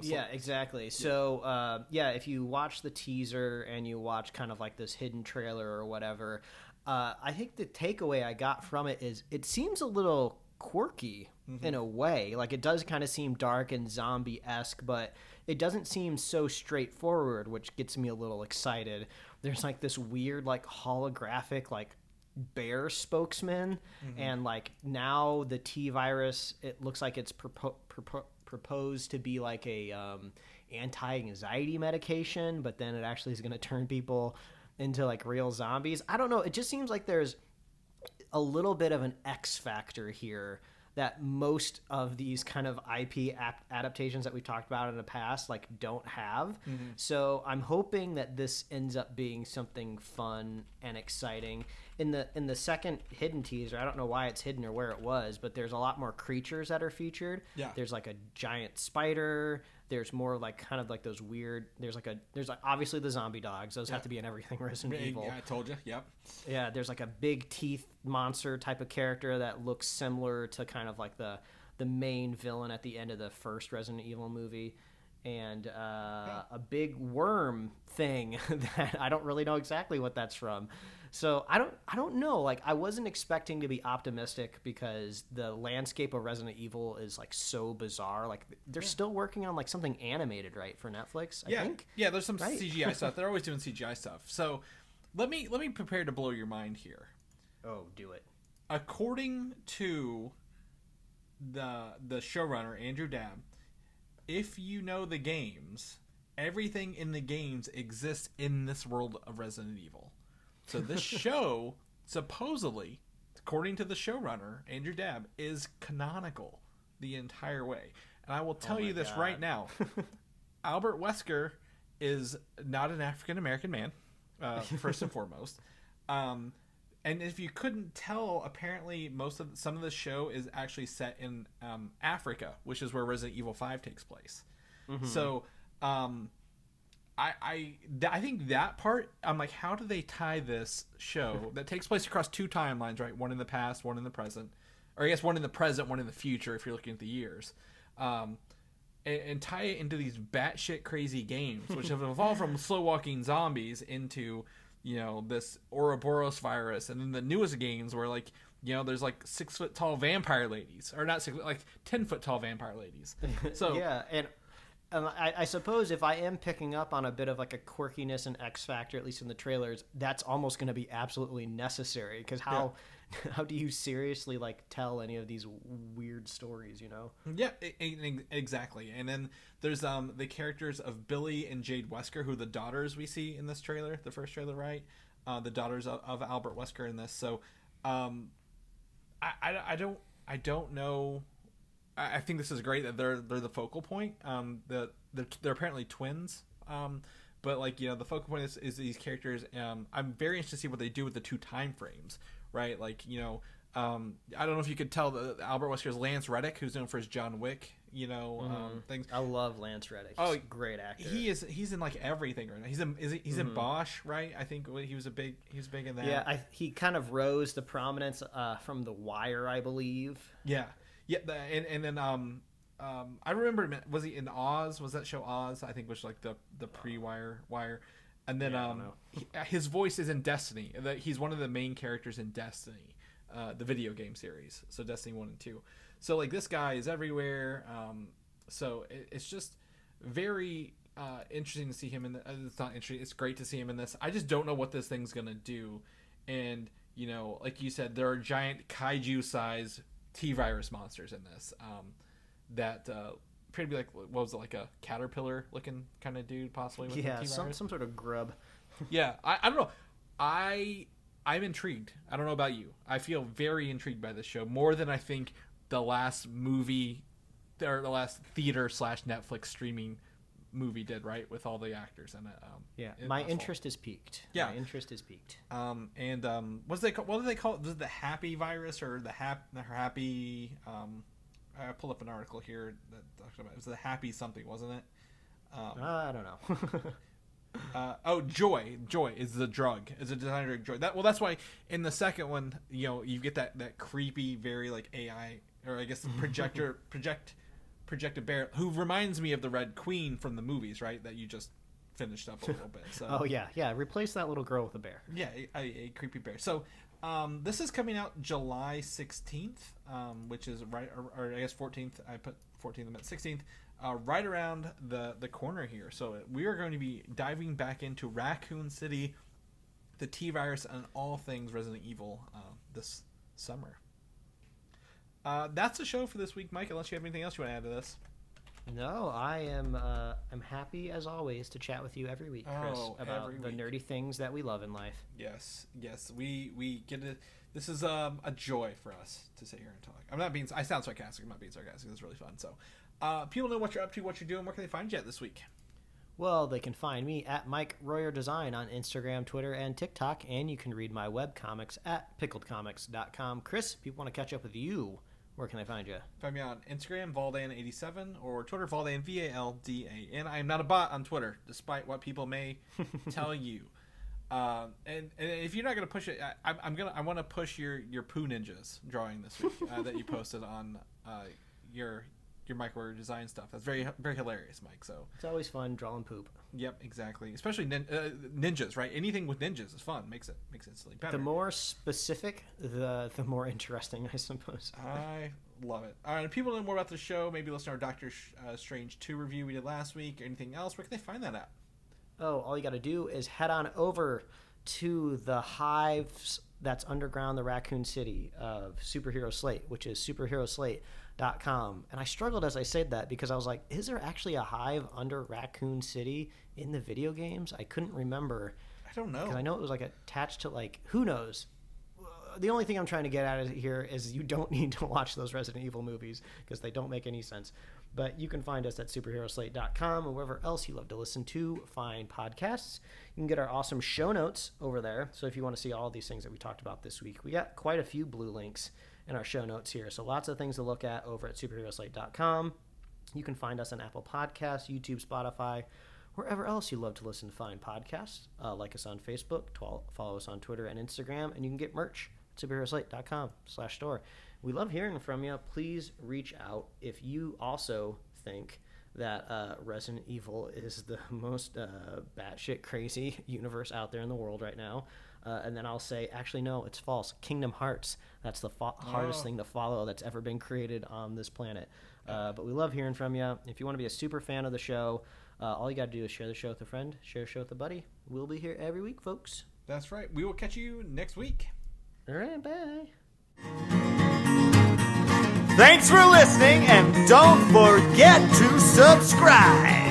Yeah, exactly. So, if you watch the teaser and you watch kind of like this hidden trailer or whatever, I think the takeaway I got from it is it seems a little quirky in a way. Like, it does kind of seem dark and zombie-esque, but it doesn't seem so straightforward, which gets me a little excited. There's like this weird, like, holographic, like, bear spokesman, and like now the T virus, it looks like it's proposed to be like a anti-anxiety medication, but then it actually is going to turn people into like real zombies. I don't know. It just seems like there's a little bit of an X factor here that most of these kind of IP adaptations that we've talked about in the past like don't have. So I'm hoping that this ends up being something fun and exciting. In the second hidden teaser, I don't know why it's hidden or where it was, but there's a lot more creatures that are featured. Yeah. There's like a giant spider. There's more like kind of like those weird. There's like obviously the zombie dogs. Those have to be in everything Resident Evil. Yeah, I told you. Yep. Yeah, there's like a big teeth monster type of character that looks similar to kind of like the main villain at the end of the first Resident Evil movie, and a big worm thing that I don't really know exactly what that's from. So I don't know. Like, I wasn't expecting to be optimistic because the landscape of Resident Evil is like so bizarre. Like, they're still working on like something animated, right, for Netflix, I think. Yeah, there's some CGI stuff. They're always doing CGI stuff. So let me prepare to blow your mind here. Oh, do it. According to the showrunner, Andrew Dabb, if you know the games, everything in the games exists in this world of Resident Evil. So this show, supposedly, according to the showrunner, Andrew Dabb, is canonical the entire way. And I will tell you this right now. Albert Wesker is not an African-American man, first and foremost. And if you couldn't tell, apparently some of the show is actually set in Africa, which is where Resident Evil 5 takes place. So I think that part, I'm like, how do they tie this show that takes place across two timelines, right? One in the past, one in the present, or I guess one in the present, one in the future, if you're looking at the years, and tie it into these batshit crazy games, which have evolved from slow walking zombies into, you know, this Ouroboros virus, and then the newest games where, like, you know, there's like 6 foot tall vampire ladies, or not 6, like 10 foot tall vampire ladies. So yeah, and I suppose if I am picking up on a bit of like a quirkiness and X factor, at least in the trailers, that's almost going to be absolutely necessary, because how do you seriously like tell any of these weird stories, you know? Yeah, exactly. And then there's the characters of Billy and Jade Wesker, who are the daughters we see in this trailer, the first trailer, right? The daughters of Albert Wesker in this. So I don't know. I think this is great that they're the focal point. They're apparently twins, but like, you know, the focal point is these characters. I'm very interested to see what they do with the two time frames, right? Like, you know, I don't know if you could tell that Albert Wesker's Lance Reddick, who's known for his John Wick, you know, things. I love Lance Reddick. He's a great actor. He's in like everything right now. He's in Bosch, right? I think he was big in that. Yeah, he kind of rose to prominence from The Wire, I believe. Yeah. Yeah, and then I remember, was he in Oz? Was that show Oz? I think was like the pre-Wire. And then his voice is in Destiny. He's one of the main characters in Destiny, the video game series. So Destiny 1 and 2. So like, this guy is everywhere. So it's just very interesting to see him in. It's not interesting. It's great to see him in this. I just don't know what this thing's gonna do. And, you know, like you said, there are giant kaiju-size T-virus monsters in this that appear to be like, what was it, like a caterpillar looking kind of dude, possibly with some sort of grub. Yeah, I don't know. I'm intrigued. I don't know about you. I feel very intrigued by this show, more than I think the last movie or the last theater / Netflix streaming movie did, right, with all the actors in it. My interest is piqued. Yeah, my interest is piqued. And what do they call it? Was it the happy virus or the happy? I pulled up an article here that talked about it. It was the happy something, wasn't it? I don't know. Joy is the drug. Is a designer drug. That's why in the second one, you know, you get that creepy, very like AI, or I guess projected bear, who reminds me of the Red Queen from the movies, right? That you just finished up a little bit. So. Oh yeah. Replace that little girl with a bear. Yeah, a creepy bear. So This is coming out July 16th, which is right, or I guess 14th. I put 14th, I meant 16th. Right around the corner here. So we are going to be diving back into Raccoon City, the T-Virus, and all things Resident Evil this summer. That's the show for this week, Mike, unless you have anything else you want to add to this. No, I'm happy as always to chat with you every week, Chris, about the nerdy things that we love in life. Yes, we get it. This is a joy for us to sit here and talk. I sound sarcastic. I'm not being sarcastic. This is really fun. So, people know what you're up to, what you're doing. Where can they find you at this week? Well, they can find me at Mike Royer Design on Instagram, Twitter, and TikTok, and you can read my webcomics at pickledcomics.com. Chris, people want to catch up with you. Where can I find you? Find me on Instagram, Valdan87, or Twitter, Valdan, Valdan. I am not a bot on Twitter, despite what people may tell you. And if you're not going to push it, I want to push your Poo Ninjas drawing this week that you posted on your micro design stuff. That's very, very hilarious, Mike. So it's always fun drawing poop. Yep, exactly. Especially ninjas, right? Anything with ninjas is fun. Makes it instantly better. The more specific, the more interesting, I suppose. I love it. All right, if people know more about the show, maybe listen to our Doctor Strange 2 review we did last week, or anything else. Where can they find that at? Oh, all you got to do is head on over to the hives that's underground the Raccoon City of Superhero Slate, which is superheroslate.com. And I struggled as I said that because I was like, is there actually a hive under Raccoon City in the video games? I couldn't remember. I don't know. Because I know it was like attached to like, who knows? The only thing I'm trying to get at here is you don't need to watch those Resident Evil movies because they don't make any sense. But you can find us at superheroslate.com or wherever else you love to listen to fine podcasts. You can get our awesome show notes over there. So if you want to see all these things that we talked about this week, we got quite a few blue links in our show notes here. So lots of things to look at over at superheroslate.com. You can find us on Apple Podcasts, YouTube, Spotify, wherever else you love to listen to fine podcasts. Like us on Facebook, follow us on Twitter and Instagram, and you can get merch at superheroslate.com/store. We love hearing from you. Please reach out if you also think that Resident Evil is the most batshit crazy universe out there in the world right now. And then I'll say, actually, no, it's false. Kingdom Hearts. That's the hardest thing to follow that's ever been created on this planet. But we love hearing from you. If you want to be a super fan of the show, all you got to do is share the show with a friend, share the show with a buddy. We'll be here every week, folks. That's right. We will catch you next week. All right, bye. Thanks for listening, and don't forget to subscribe.